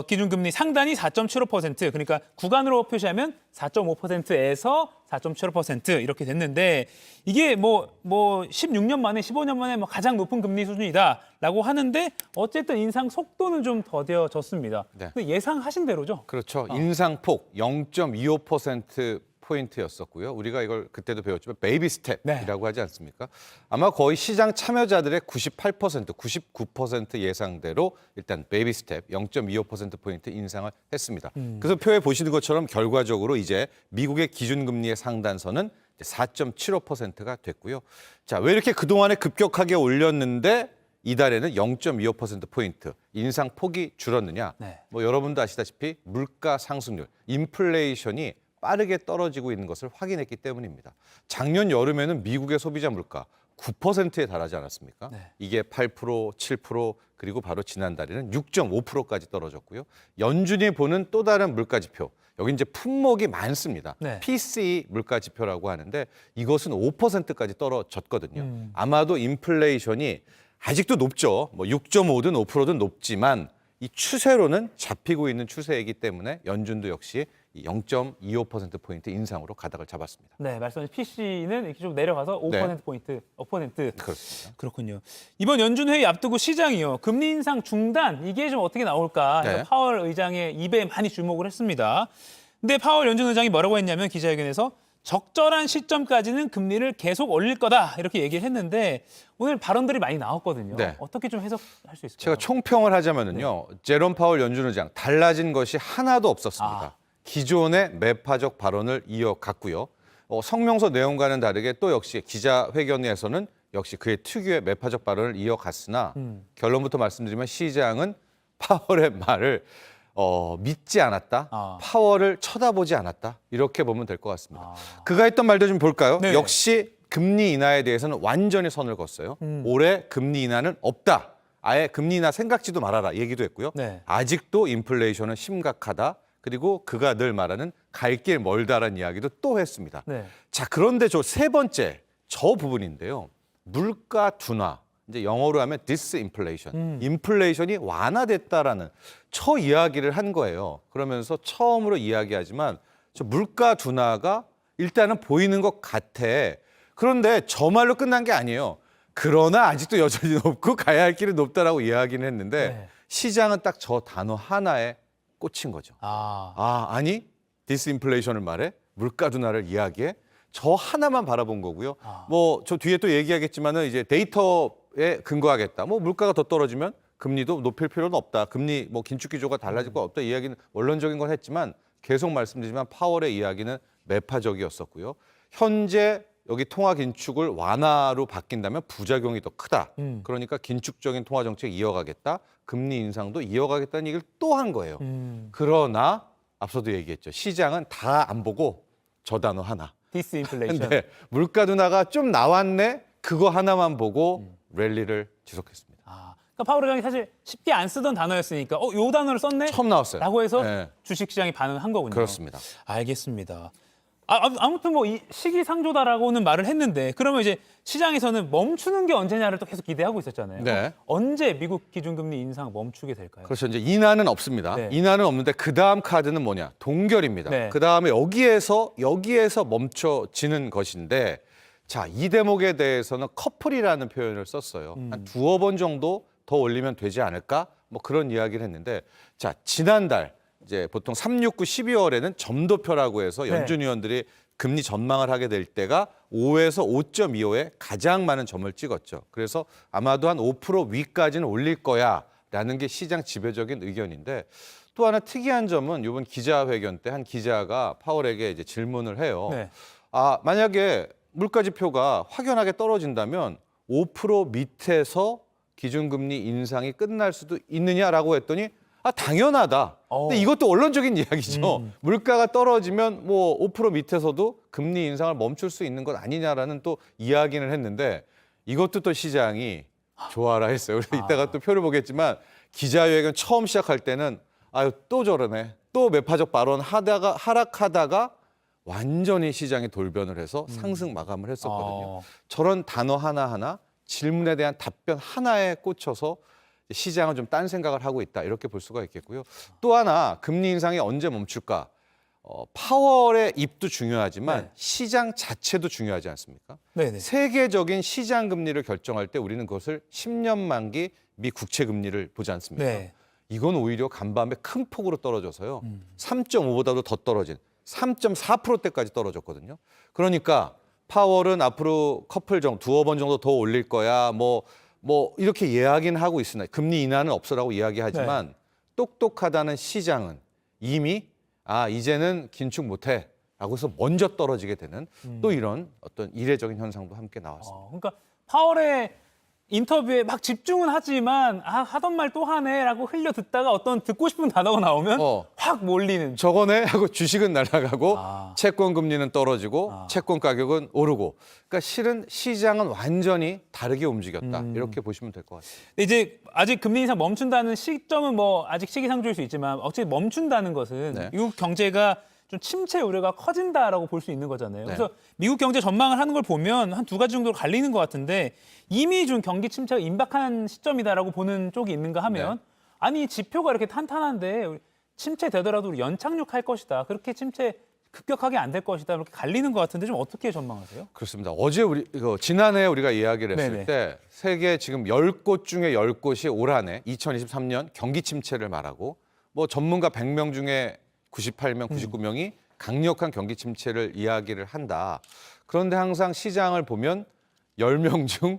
기준금리 상단이 4.75%, 그러니까 구간으로 표시하면 4.5%에서 4.75% 이렇게 됐는데 이게 뭐 16년 만에 15년 만에 가장 높은 금리 수준이다라고 하는데 어쨌든 인상 속도는 좀 더뎌졌습니다. 네. 근데 예상하신 대로죠? 그렇죠. 인상폭 0.25%포인트였었고요. 우리가 이걸 그때도 배웠지만 베이비 스텝이라고 하지 않습니까? 아마 거의 시장 참여자들의 98%, 99% 예상대로 일단 베이비 스텝 0.25%포인트 인상을 했습니다. 그래서 표에 보시는 것처럼 결과적으로 이제 미국의 기준금리의 상단선은 4.75%가 됐고요. 자, 왜 이렇게 그동안에 급격하게 올렸는데 이달에는 0.25%포인트 인상폭이 줄었느냐? 네. 뭐 여러분도 아시다시피 물가 상승률, 인플레이션이 빠르게 떨어지고 있는 것을 확인했기 때문입니다. 작년 여름에는 미국의 소비자 물가 9%에 달하지 않았습니까? 네. 이게 8%, 7%, 그리고 바로 지난달에는 6.5%까지 떨어졌고요. 연준이 보는 또 다른 물가 지표, 여기 이제 품목이 많습니다. 네. PCE 물가 지표라고 하는데 이것은 5%까지 떨어졌거든요. 아마도 인플레이션이 아직도 높죠. 뭐 6.5든 5%든 높지만 이 추세로는 잡히고 있는 추세이기 때문에 연준도 역시 0.25%포인트 인상으로 가닥을 잡았습니다. 네, 말씀하신 PC는 이렇게 좀 내려가서 5%포인트, 5%. 그렇습니다. 그렇군요. 이번 연준 회의 앞두고 시장이요. 금리 인상 중단, 이게 좀 어떻게 나올까? 네. 파월 의장의 입에 많이 주목을 했습니다. 근데 파월 연준 의장이 뭐라고 했냐면 기자회견에서 적절한 시점까지는 금리를 계속 올릴 거다 이렇게 얘기를 했는데 오늘 발언들이 많이 나왔거든요. 네. 어떻게 좀 해석할 수 있을까요? 제가 총평을 하자면요. 제롬 파월 연준 의장 달라진 것이 하나도 없었습니다. 기존의 매파적 발언을 이어갔고요. 성명서 내용과는 다르게 또 역시 기자회견에서는 역시 그의 특유의 매파적 발언을 이어갔으나 결론부터 말씀드리면 시장은 파월의 말을 믿지 않았다. 파월을 쳐다보지 않았다. 이렇게 보면 될 것 같습니다. 그가 했던 말도 좀 볼까요? 네. 역시 금리 인하에 대해서는 완전히 선을 그었어요. 올해 금리 인하는 없다. 아예 금리 인하 생각지도 말아라 얘기도 했고요. 네. 아직도 인플레이션은 심각하다. 그리고 그가 늘 말하는 갈 길 멀다라는 이야기도 또 했습니다. 네. 자, 그런데 저 세 번째 저 부분인데요. 물가 둔화. 이제 영어로 하면 disinflation. 인플레이션이 완화됐다라는 첫 이야기를 한 거예요. 그러면서 처음으로 이야기하지만 저 물가 둔화가 일단은 보이는 것 같아. 그런데 저 말로 끝난 게 아니에요. 그러나 아직도 여전히 높고 가야 할 길은 높다라고 이야기는 했는데 네. 시장은 딱 저 단어 하나에 꽂힌 거죠. 아니? 디스인플레이션을 말해? 물가 둔화를 이야기해? 저 하나만 바라본 거고요. 뭐 저 뒤에 또 얘기하겠지만은 이제 데이터에 근거하겠다. 뭐 물가가 더 떨어지면 금리도 높일 필요는 없다. 금리 뭐 긴축 기조가 달라질 거 없다. 이야기는 원론적인 건 했지만 계속 말씀드리지만 파월의 이야기는 매파적이었었고요. 현재 여기 통화 긴축을 완화로 바뀐다면 부작용이 더 크다. 그러니까 긴축적인 통화 정책 이어가겠다. 금리 인상도 이어가겠다는 얘기를 또 한 거예요. 그러나 앞서도 얘기했죠. 시장은 다 안 보고 저 단어 하나. 디스인플레이션. 네, 물가 둔화가 좀 나왔네. 그거 하나만 보고 랠리를 지속했습니다. 그러니까 파월 의장이 사실 쉽게 안 쓰던 단어였으니까 요 단어를 썼네? 처음 나왔어요. 라고 해서 네. 주식시장이 반응한 거군요. 그렇습니다. 알겠습니다. 아무튼 뭐 이 시기상조다라고는 말을 했는데 그러면 이제 시장에서는 멈추는 게 언제냐를 또 계속 기대하고 있었잖아요. 네. 언제 미국 기준금리 인상 멈추게 될까요? 그렇죠. 이제 인하는 없습니다. 네. 인하는 없는데 그 다음 카드는 뭐냐? 동결입니다. 네. 그 다음에 여기에서 멈춰지는 것인데 자, 이 대목에 대해서는 커플이라는 표현을 썼어요. 한 두어 번 정도 더 올리면 되지 않을까? 뭐 그런 이야기를 했는데 자, 지난달 이제 보통 3, 6, 9, 12월에는 점도표라고 해서 연준 위원들이 금리 전망을 하게 될 때가 5에서 5.25에 가장 많은 점을 찍었죠. 그래서 아마도 한 5% 위까지는 올릴 거야라는 게 시장 지배적인 의견인데 또 하나 특이한 점은 이번 기자회견 때 한 기자가 파월에게 이제 질문을 해요. 네. 만약에 물가 지표가 확연하게 떨어진다면 5% 밑에서 기준금리 인상이 끝날 수도 있느냐라고 했더니 당연하다. 근데 이것도 원론적인 이야기죠. 물가가 떨어지면 뭐 5% 밑에서도 금리 인상을 멈출 수 있는 것 아니냐라는 또 이야기를 했는데 이것도 또 시장이 좋아라 했어요. 그래서 이따가 또 표를 보겠지만 기자회견 처음 시작할 때는 또 저러네. 또 매파적 발언 하락하다가 완전히 시장이 돌변을 해서 상승 마감을 했었거든요. 저런 단어 하나하나 질문에 대한 답변 하나에 꽂혀서 시장은 좀 딴 생각을 하고 있다 이렇게 볼 수가 있겠고요. 또 하나 금리 인상이 언제 멈출까? 파월의 입도 중요하지만 시장 자체도 중요하지 않습니까? 네네. 세계적인 시장 금리를 결정할 때 우리는 그것을 10년 만기 미 국채 금리를 보지 않습니까? 네. 이건 오히려 간밤에 큰 폭으로 떨어져서요. 3.5보다도 더 떨어진 3.4%대까지 떨어졌거든요. 그러니까 파월은 앞으로 커플 정도 두어 번 정도 더 올릴 거야. 뭐 이렇게 이야기는 하고 있으나 금리 인하는 없으라고 이야기하지만 똑똑하다는 시장은 이미 이제는 긴축 못해 라고 해서 먼저 떨어지게 되는 또 이런 어떤 이례적인 현상도 함께 나왔습니다. 그러니까 파월의 인터뷰에 막 집중은 하지만 하던 말 또 하네라고 흘려 듣다가 어떤 듣고 싶은 단어가 나오면 확 몰리는. 저거네 하고 주식은 날아가고 채권 금리는 떨어지고 채권 가격은 오르고. 그러니까 실은 시장은 완전히 다르게 움직였다. 이렇게 보시면 될 것 같습니다. 이제 아직 금리 인상 멈춘다는 시점은 뭐 아직 시기상조일 수 있지만 어쨌든 멈춘다는 것은 미국 경제가 좀 침체 우려가 커진다라고 볼 수 있는 거잖아요. 그래서 미국 경제 전망을 하는 걸 보면 한 두 가지 정도로 갈리는 것 같은데 이미 좀 경기 침체가 임박한 시점이다라고 보는 쪽이 있는가 하면 아니 지표가 이렇게 탄탄한데 침체 되더라도 우리 연착륙할 것이다. 그렇게 침체 급격하게 안 될 것이다. 이렇게 갈리는 것 같은데 좀 어떻게 전망하세요? 그렇습니다. 어제 지난해 우리가 이야기를 했을 때 세계 지금 10곳 중에 10곳이 올 한 해 2023년 경기 침체를 말하고 뭐 전문가 100명 중에 98명, 99명이 강력한 경기 침체를 이야기를 한다. 그런데 항상 시장을 보면 10명 중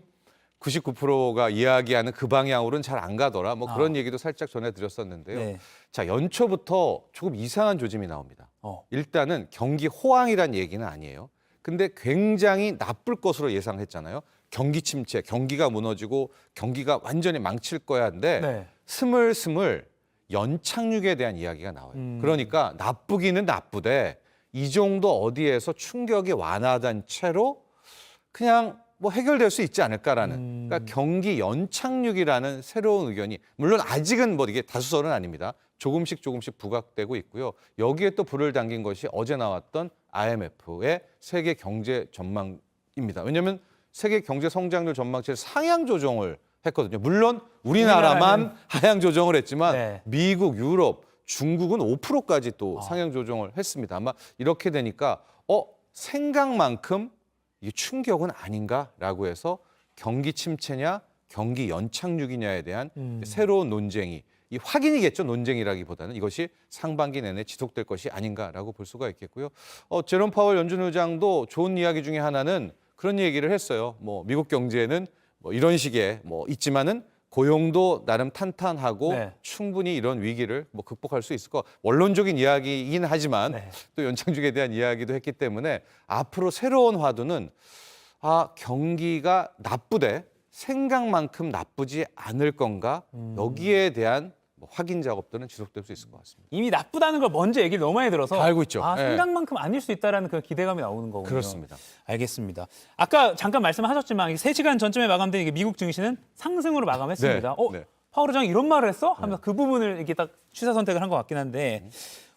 99%가 이야기하는 그 방향으로는 잘 안 가더라. 뭐 그런 얘기도 살짝 전해드렸었는데요. 자, 연초부터 조금 이상한 조짐이 나옵니다. 일단은 경기 호황이란 얘기는 아니에요. 근데 굉장히 나쁠 것으로 예상했잖아요. 경기 침체, 경기가 무너지고 경기가 완전히 망칠 거야 한데 스물스물 연착륙에 대한 이야기가 나와요. 그러니까 나쁘기는 나쁘되 이 정도 어디에서 충격이 완화된 채로 그냥 뭐 해결될 수 있지 않을까라는 그러니까 경기 연착륙이라는 새로운 의견이 물론 아직은 뭐 이게 다수설은 아닙니다. 조금씩 부각되고 있고요. 여기에 또 불을 당긴 것이 어제 나왔던 IMF의 세계 경제 전망입니다. 왜냐하면 세계 경제 성장률 전망치를 상향 조정을 했거든요. 물론 우리나라만 하향 조정을 했지만 미국, 유럽, 중국은 5%까지 또 상향 조정을 했습니다. 아마 이렇게 되니까 생각만큼 이게 충격은 아닌가라고 해서 경기 침체냐 경기 연착륙이냐에 대한 새로운 논쟁이 이 확인이겠죠. 논쟁이라기보다는 이것이 상반기 내내 지속될 것이 아닌가라고 볼 수가 있겠고요. 제롬 파월 연준 의장도 좋은 이야기 중에 하나는 그런 얘기를 했어요. 뭐 미국 경제는 뭐 이런 식의 뭐 있지만은 고용도 나름 탄탄하고 네. 충분히 이런 위기를 뭐 극복할 수 있을 거. 원론적인 이야기이긴 하지만 네. 또 연장직에 대한 이야기도 했기 때문에 앞으로 새로운 화두는 경기가 나쁘되 생각만큼 나쁘지 않을 건가 여기에 대한 확인 작업들은 지속될 수 있을 것 같습니다. 이미 나쁘다는 걸 먼저 얘기를 너무 많이 들어서 다 알고 있죠. 네. 생각만큼 아닐 수 있다는 그 기대감이 나오는 거군요. 그렇습니다. 알겠습니다. 아까 잠깐 말씀하셨지만 3시간 전쯤에 마감된 이게 미국 증시는 상승으로 마감했습니다. 네. 파월 의장이 이런 말을 했어? 하면서 그 부분을 이렇게 딱 취사 선택을 한 것 같긴 한데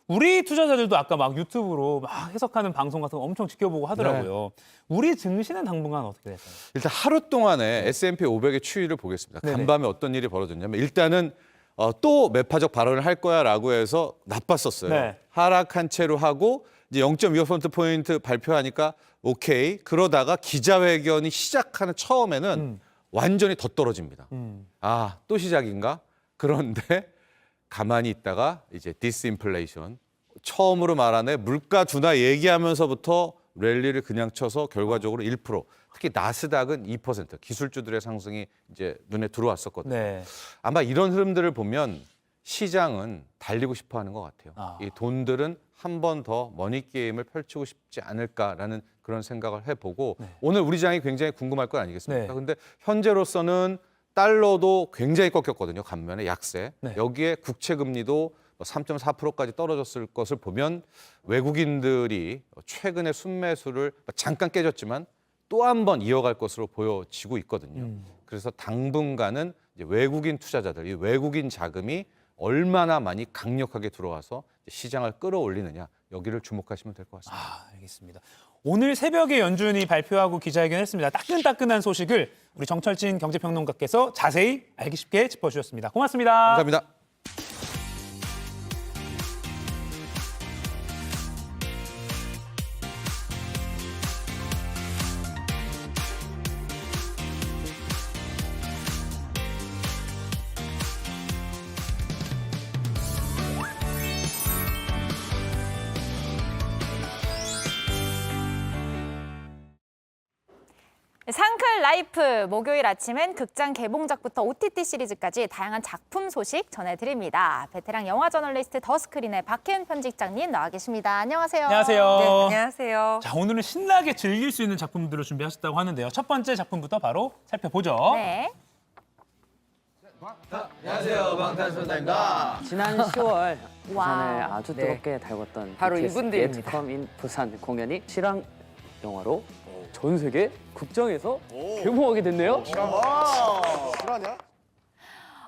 우리 투자자들도 아까 막 유튜브로 막 해석하는 방송 같은 거 엄청 지켜보고 하더라고요. 우리 증시는 당분간 어떻게 됐어요? 일단 하루 동안에 S&P 500의 추이를 보겠습니다. 네네. 간밤에 어떤 일이 벌어졌냐면 일단은 또 매파적 발언을 할 거야라고 해서 나빴었어요. 네. 하락한 채로 하고 이제 0.25%포인트 발표하니까 오케이. 그러다가 기자회견이 시작하는 처음에는 완전히 더 떨어집니다. 또 시작인가? 그런데 가만히 있다가 이제 디스인플레이션 처음으로 말하네 물가 둔화 얘기하면서부터 랠리를 그냥 쳐서 결과적으로 1%, 특히 나스닥은 2% 기술주들의 상승이 이제 눈에 들어왔었거든요. 네. 아마 이런 흐름들을 보면 시장은 달리고 싶어 하는 것 같아요. 이 돈들은 한 번 더 머니 게임을 펼치고 싶지 않을까라는 그런 생각을 해보고 오늘 우리 장이 굉장히 궁금할 건 아니겠습니까? 근데 현재로서는 달러도 굉장히 꺾였거든요. 반면에 약세. 여기에 국채 금리도 3.4%까지 떨어졌을 것을 보면 외국인들이 최근에 순매수를 잠깐 깨졌지만 또 한 번 이어갈 것으로 보여지고 있거든요. 그래서 당분간은 이제 외국인 투자자들, 이 외국인 자금이 얼마나 많이 강력하게 들어와서 시장을 끌어올리느냐 여기를 주목하시면 될 것 같습니다. 알겠습니다. 오늘 새벽에 연준이 발표하고 기자회견했습니다. 따끈따끈한 소식을 우리 정철진 경제평론가께서 자세히 알기 쉽게 짚어주셨습니다. 고맙습니다. 감사합니다. 상클 라이프 목요일 아침엔 극장 개봉작부터 OTT 시리즈까지 다양한 작품 소식 전해드립니다. 베테랑 영화 저널리스트 더스크린의 박혜은 편집장님 나와 계십니다. 안녕하세요. 안녕하세요. 네, 안녕하세요. 자, 오늘은 신나게 즐길 수 있는 작품들을 준비하셨다고 하는데요. 첫 번째 작품부터 바로 살펴보죠. 네. 안녕하세요, 방탄소년단입니다. 지난 10월 부산을 와우. 아주 네. 뜨겁게 달궜던 바로 BTS 이분들입니다. Yet Come in 부산 공연이 실황 영화로 전 세계 극장에서 개봉하게 됐네요. 실화냐?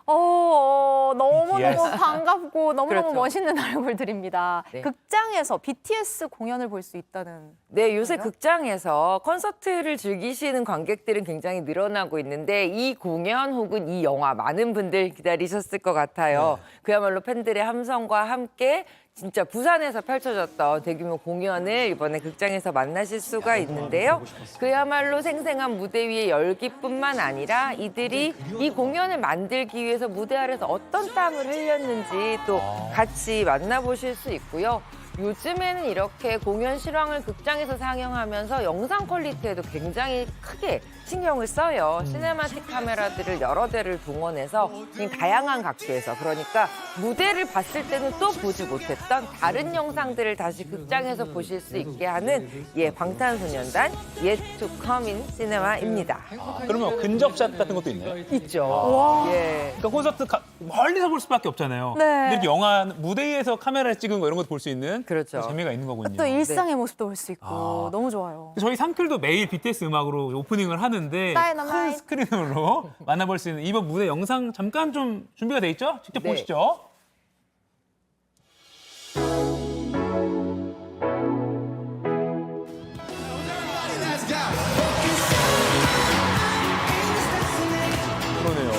너무너무 BTS. 반갑고 너무너무 그렇죠. 멋있는 얼굴들입니다. 네. 극장에서 BTS 공연을 볼 수 있다는. 네, 요새 그래요? 극장에서 콘서트를 즐기시는 관객들은 굉장히 늘어나고 있는데 이 공연 혹은 이 영화 많은 분들 기다리셨을 것 같아요. 그야말로 팬들의 함성과 함께 진짜 부산에서 펼쳐졌던 대규모 공연을 이번에 극장에서 만나실 수가 있는데요. 그야말로 생생한 무대 위의 열기뿐만 아니라 이들이 이 공연을 만들기 위해서 무대 아래서 어떤 땀을 흘렸는지 또 같이 만나보실 수 있고요. 요즘에는 이렇게 공연 실황을 극장에서 상영하면서 영상 퀄리티에도 굉장히 크게 신경을 써요. 시네마틱 카메라들을 여러 대를 동원해서 다양한 각도에서 그러니까 무대를 봤을 때는 또 보지 못했던 다른 영상들을 다시 극장에서 보실 수 있게 하는 방탄소년단 Yet to Come in Cinema입니다. 그러면 근접샷 같은 것도 있나요? 있죠. 와. 예. 그러니까 콘서트 멀리서 볼 수밖에 없잖아요. 네. 근데 이렇게 영화 무대 위에서 카메라에 찍은 거 이런 것도 볼 수 있는 그렇죠. 재미가 있는 거군요. 또 일상의 모습도 볼 수 있고 너무 좋아요. 저희 상클도 매일 BTS 음악으로 오프닝을 하는데 다이너마이트. 큰 스크린으로 만나볼 수 있는 이번 무대 영상 잠깐 좀 준비가 돼 있죠? 직접 네. 보시죠. 그러네요.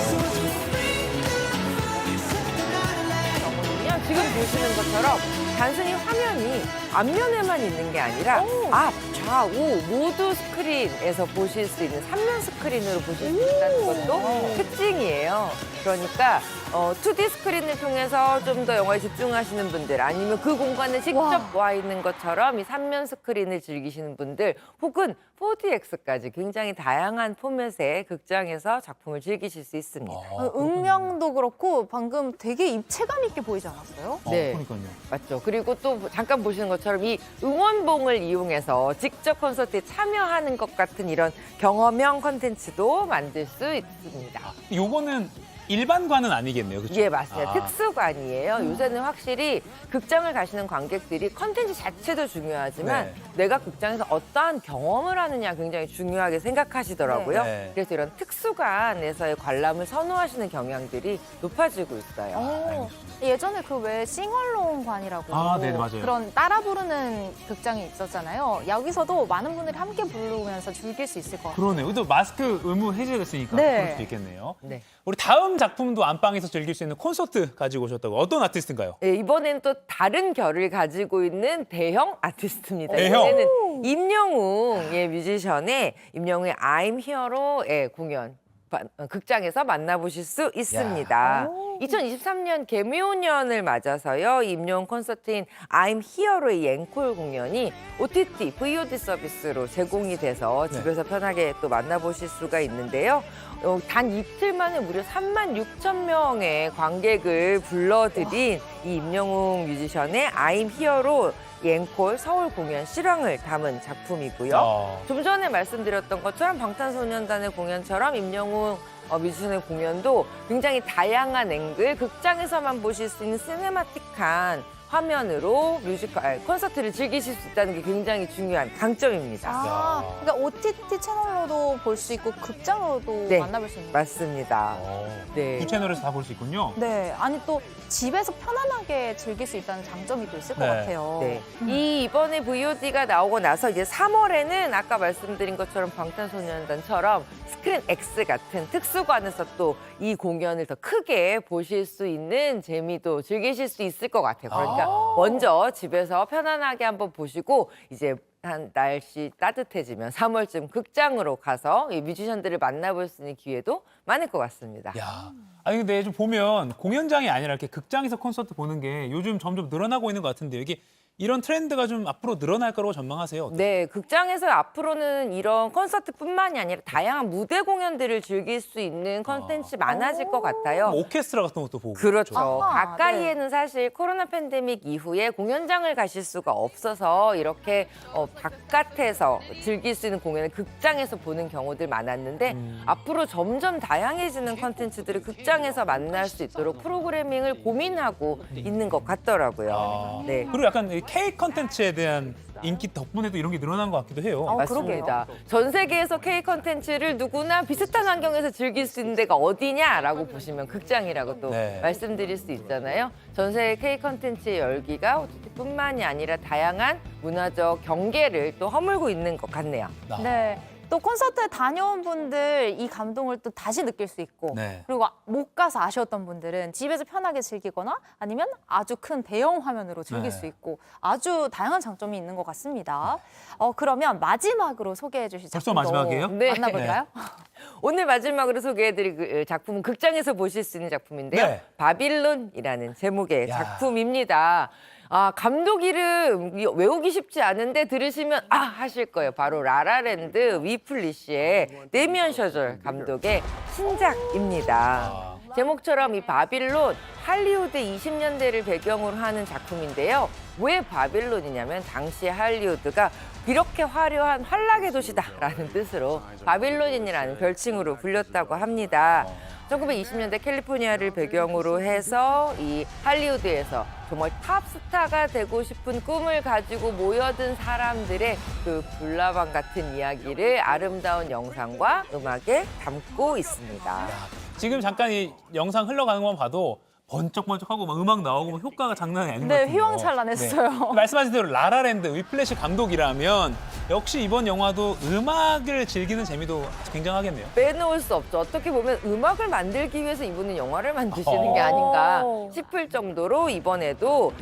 지금 보시는 것처럼 단순히 화면이 앞면에만 있는 게 아니라 앞, 좌우 모두 스크린에서 보실 수 있는 3면 스크린으로 보실 수 있다는 것도 특징이에요. 그러니까 2D 스크린을 통해서 좀 더 영화에 집중하시는 분들 아니면 그 공간에 직접 와 있는 것처럼 이 3면 스크린을 즐기시는 분들 혹은 4DX까지 굉장히 다양한 포맷의 극장에서 작품을 즐기실 수 있습니다. 음명도 그렇고 방금 되게 입체감 있게 보이지 않았어요? 네, 그러니까요. 맞죠. 그리고 또 잠깐 보시는 것처럼 이 응원봉을 이용해서 직접 콘서트에 참여하는 것 같은 이런 경험형 콘텐츠도 만들 수 있습니다. 요거는 일반관은 아니겠네요, 그렇죠? 예, 맞습니다. 특수관이에요. 요새는 확실히 극장을 가시는 관객들이 컨텐츠 자체도 중요하지만 내가 극장에서 어떠한 경험을 하느냐 굉장히 중요하게 생각하시더라고요. 네. 그래서 이런 특수관에서의 관람을 선호하시는 경향들이 높아지고 있어요. 예전에 그 왜 싱얼롱관이라고 네, 맞아요. 그런 따라 부르는 극장이 있었잖아요. 여기서도 많은 분들이 함께 부르면서 즐길 수 있을 것 같아요. 그러네요. 또 마스크 의무 해제됐으니까 네. 그럴 수도 있겠네요. 네. 우리 다음 작품도 안방에서 즐길 수 있는 콘서트 가지고 오셨다고. 어떤 아티스트인가요? 네, 이번엔 또 다른 결을 가지고 있는 대형 아티스트입니다. 대형? 이번에는 임영웅의 뮤지션의 임영웅의 I'm Hero의 공연 극장에서 만나보실 수 있습니다. 2023년 개묘년을 맞아서요. 임영웅 콘서트인 I'm Hero의 앵콜 공연이 OTT, VOD 서비스로 제공이 돼서 집에서 편하게 또 만나보실 수가 있는데요. 단 이틀 만에 무려 36,000명의 관객을 불러들인 이 임영웅 뮤지션의 I'm Hero로 앵콜 서울 공연 실황을 담은 작품이고요. 좀 전에 말씀드렸던 것처럼 방탄소년단의 공연처럼 임영웅 뮤지션의 공연도 굉장히 다양한 앵글, 극장에서만 보실 수 있는 시네마틱한 화면으로 콘서트를 즐기실 수 있다는 게 굉장히 중요한 강점입니다. 그러니까 OTT 채널로도 볼 수 있고 극장으로도 네, 만나볼 수 있는. 맞습니다. 네. 두 채널에서 다 볼 수 있군요. 네, 아니 또 집에서 편안하게 즐길 수 있다는 장점이 또 있을 것 같아요. 네. 이번에 VOD가 나오고 나서 이제 3월에는 아까 말씀드린 것처럼 방탄소년단처럼 스크린 X 같은 특수관에서 또 이 공연을 더 크게 보실 수 있는 재미도 즐기실 수 있을 것 같아요. 그러니까 먼저 집에서 편안하게 한번 보시고 이제 한 날씨 따뜻해지면 3월쯤 극장으로 가서 이 뮤지션들을 만나볼 수 있는 기회도 많을 것 같습니다. 아니 근데 좀 보면 공연장이 아니라 이렇게 극장에서 콘서트 보는 게 요즘 점점 늘어나고 있는 것 같은데 이게 이런 트렌드가 좀 앞으로 늘어날 거라고 전망하세요? 네, 극장에서 앞으로는 이런 콘서트뿐만이 아니라 다양한 무대 공연들을 즐길 수 있는 콘텐츠 많아질 것 같아요. 오케스트라 같은 것도 보고. 그렇죠. 가까이에는 사실 코로나 팬데믹 이후에 공연장을 가실 수가 없어서 이렇게 바깥에서 즐길 수 있는 공연을 극장에서 보는 경우들 많았는데 앞으로 점점 다양해지는 콘텐츠들을 극장에서 만날 수 있도록 프로그래밍을 고민하고 있는 것 같더라고요. 네. 그리고 약간 K 컨텐츠에 대한 인기 덕분에도 이런 게 늘어난 것 같기도 해요. 맞습니다. 전 세계에서 K 컨텐츠를 누구나 비슷한 환경에서 즐길 수 있는 데가 어디냐라고 보시면 극장이라고 또 말씀드릴 수 있잖아요. 전 세계 K 컨텐츠의 열기가 OTT뿐만이 아니라 다양한 문화적 경계를 또 허물고 있는 것 같네요. 네. 또 콘서트에 다녀온 분들 이 감동을 또 다시 느낄 수 있고 그리고 못 가서 아쉬웠던 분들은 집에서 편하게 즐기거나 아니면 아주 큰 대형 화면으로 즐길 수 있고 아주 다양한 장점이 있는 것 같습니다. 그러면 마지막으로 소개해 주실 벌써 작품도 마지막이에요? 만나볼까요? 오늘 마지막으로 소개해드릴 작품은 극장에서 보실 수 있는 작품인데요. 바빌론이라는 제목의 작품입니다. 감독 이름 외우기 쉽지 않은데 들으시면 하실 거예요. 바로 라라랜드 위플리시의 데미안 셔즐 감독의 신작입니다. 제목처럼 이 바빌론 할리우드 20년대를 배경으로 하는 작품인데요. 왜 바빌론이냐면 당시 할리우드가 이렇게 화려한 환락의 도시다라는 뜻으로 바빌론인이라는 별칭으로 불렸다고 합니다. 1920년대 캘리포니아를 배경으로 해서 이 할리우드에서 정말 탑스타가 되고 싶은 꿈을 가지고 모여든 사람들의 그 불나방 같은 이야기를 아름다운 영상과 음악에 담고 있습니다. 지금 잠깐 이 영상 흘러가는 것만 봐도 번쩍번쩍하고 막 음악 나오고 막 효과가 장난이 아닌 것 네, 같아요. 휘황찬란했어요. 말씀하신 대로 라라랜드 위플래시 감독이라면 역시 이번 영화도 음악을 즐기는 재미도 굉장하겠네요. 빼놓을 수 없죠. 어떻게 보면 음악을 만들기 위해서 이분은 영화를 만드시는 게 아닌가 싶을 정도로 이번에도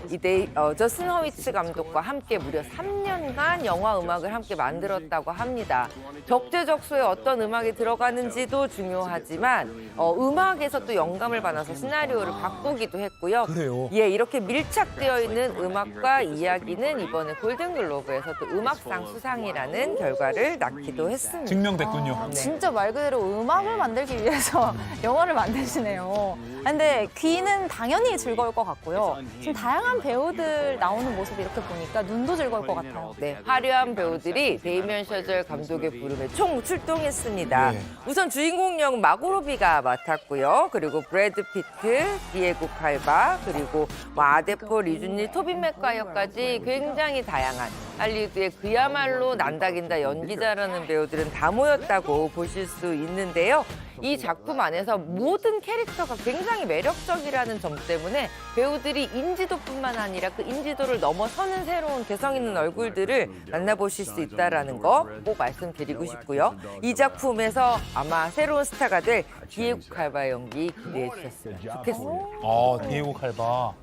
저슨 허위츠 감독과 함께 무려 3년간 영화 음악을 함께 만들었다고 합니다. 적재적소에 어떤 음악이 들어가는지도 중요하지만 음악에서 또 영감을 받아서 시나리오를 바꾸기도 했고요. 그래요? 예, 이렇게 밀착되어 있는 음악과 이야기는 이번에 골든글로브에서 또 음악상 수상이라는 결과를 낳기도 했습니다. 증명됐군요. 진짜 말 그대로 음악을 만들기 위해서 영화를 만드시네요. 근데 귀는 당연히 즐거울 것 같고요. 지금 다양한 배우들 나오는 모습 이렇게 보니까 눈도 즐거울 것 같아요. 네, 화려한 배우들이 데이미언 셔젤 감독의 부름에 총 출동했습니다. 네. 우선 주인공 역은 마고 로비가 맡았고요. 그리고 브래드 피트, 디에고 칼바, 그리고 아데포, 리준리, 토빈 맥과이어까지 굉장히 다양한 할리우드의 그야말로 난다긴다 연기자라는 배우들은 다 모였다고 보실 수 있는데요. 이 작품 안에서 모든 캐릭터가 굉장히 매력적이라는 점 때문에 배우들이 인지도뿐만 아니라 그 인지도를 넘어서는 새로운 개성 있는 얼굴들을 만나보실 수 있다는 거 꼭 말씀드리고 싶고요. 이 작품에서 아마 새로운 스타가 될 디에고 칼바의 연기 기대해 주셨으면 좋겠습니다. 디에고 칼바.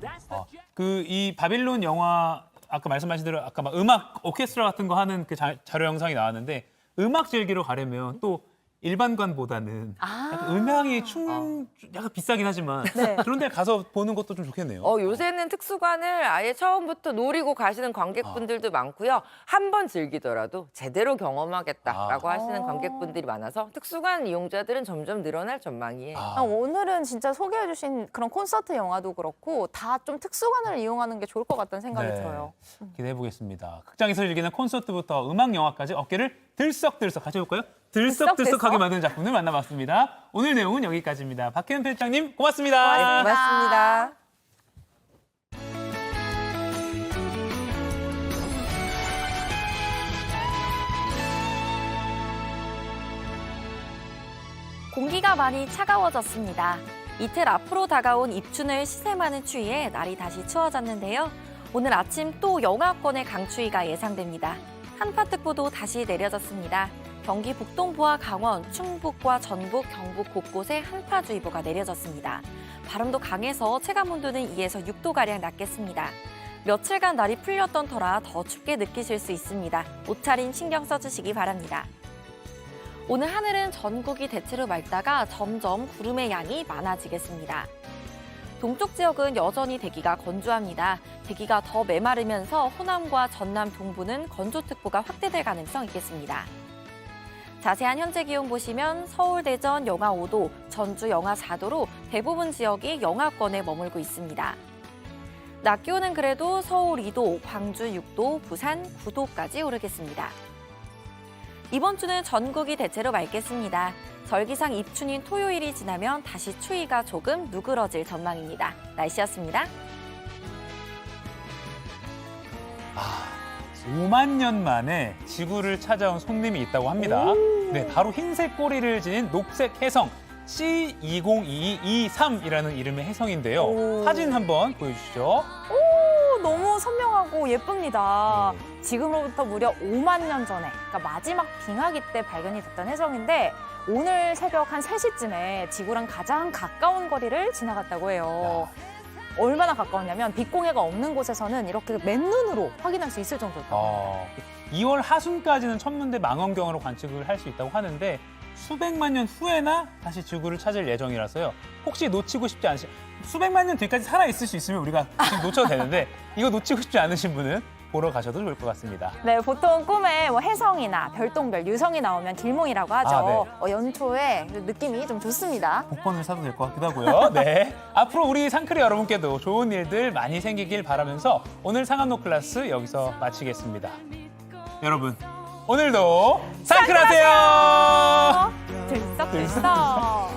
이 바빌론 영화 아까 말씀하신 대로 아까 막 음악 오케스트라 같은 거 하는 그 자료 영상이 나왔는데 음악 즐기러 가려면 또 일반관보다는 약간 음향이 약간 비싸긴 하지만 네. 그런 데 가서 보는 것도 좀 좋겠네요. 요새는 특수관을 아예 처음부터 노리고 가시는 관객분들도 많고요. 한 번 즐기더라도 제대로 경험하겠다라고 하시는 관객분들이 많아서 특수관 이용자들은 점점 늘어날 전망이에요. 오늘은 진짜 소개해주신 그런 콘서트 영화도 그렇고 다 좀 특수관을 이용하는 게 좋을 것 같다는 생각이 들어요. 기대해 보겠습니다. 극장에서 즐기는 콘서트부터 음악 영화까지 어깨를 들썩들썩 같이 해볼까요? 들썩들썩하게 만드는 작품을 만나봤습니다. 오늘 내용은 여기까지입니다. 박혜은 편집장님 고맙습니다. 고맙습니다. 공기가 많이 차가워졌습니다. 이틀 앞으로 다가온 입춘을 시샘하는 추위에 날이 다시 추워졌는데요. 오늘 아침 또 영하권의 강추위가 예상됩니다. 한파특보도 다시 내려졌습니다. 경기 북동부와 강원, 충북과 전북, 경북 곳곳에 한파주의보가 내려졌습니다. 바람도 강해서 체감온도는 2에서 6도가량 낮겠습니다. 며칠간 날이 풀렸던 터라 더 춥게 느끼실 수 있습니다. 옷차림 신경 써주시기 바랍니다. 오늘 하늘은 전국이 대체로 맑다가 점점 구름의 양이 많아지겠습니다. 동쪽 지역은 여전히 대기가 건조합니다. 대기가 더 메마르면서 호남과 전남 동부는 건조특보가 확대될 가능성이 있겠습니다. 자세한 현재 기온 보시면 서울, 대전 영하 5도, 전주 영하 4도로 대부분 지역이 영하권에 머물고 있습니다. 낮 기온은 그래도 서울 2도, 광주 6도, 부산 9도까지 오르겠습니다. 이번 주는 전국이 대체로 맑겠습니다. 절기상 입춘인 토요일이 지나면 다시 추위가 조금 누그러질 전망입니다. 날씨였습니다. 5만 년 만에 지구를 찾아온 손님이 있다고 합니다. 네, 바로 흰색 꼬리를 지닌 녹색 혜성 C202223이라는 이름의 혜성인데요. 사진 한번 보여주시죠. 너무 선명하고 예쁩니다. 지금으로부터 무려 5만 년 전에, 그러니까 마지막 빙하기 때 발견이 됐던 혜성인데 오늘 새벽 한 3시쯤에 지구랑 가장 가까운 거리를 지나갔다고 해요. 얼마나 가까웠냐면 빛공해가 없는 곳에서는 이렇게 맨눈으로 확인할 수 있을 정도였거든요. 2월 하순까지는 천문대 망원경으로 관측을 할 수 있다고 하는데 수백만 년 후에나 다시 지구를 찾을 예정이라서요. 혹시 놓치고 싶지 않으신, 수백만 년 뒤까지 살아있을 수 있으면 우리가 지금 놓쳐도 되는데 이거 놓치고 싶지 않으신 분은 보러 가셔도 좋을 것 같습니다. 네, 보통 꿈에 혜성이나 별똥별, 유성이 나오면 길몽이라고 하죠. 연초에 느낌이 좀 좋습니다. 복권을 사도 될 것 같기도 하고요. 네, 앞으로 우리 상크리 여러분께도 좋은 일들 많이 생기길 바라면서 오늘 상암노 클래스 여기서 마치겠습니다. 여러분, 오늘도 상크라세요! 들썩들썩.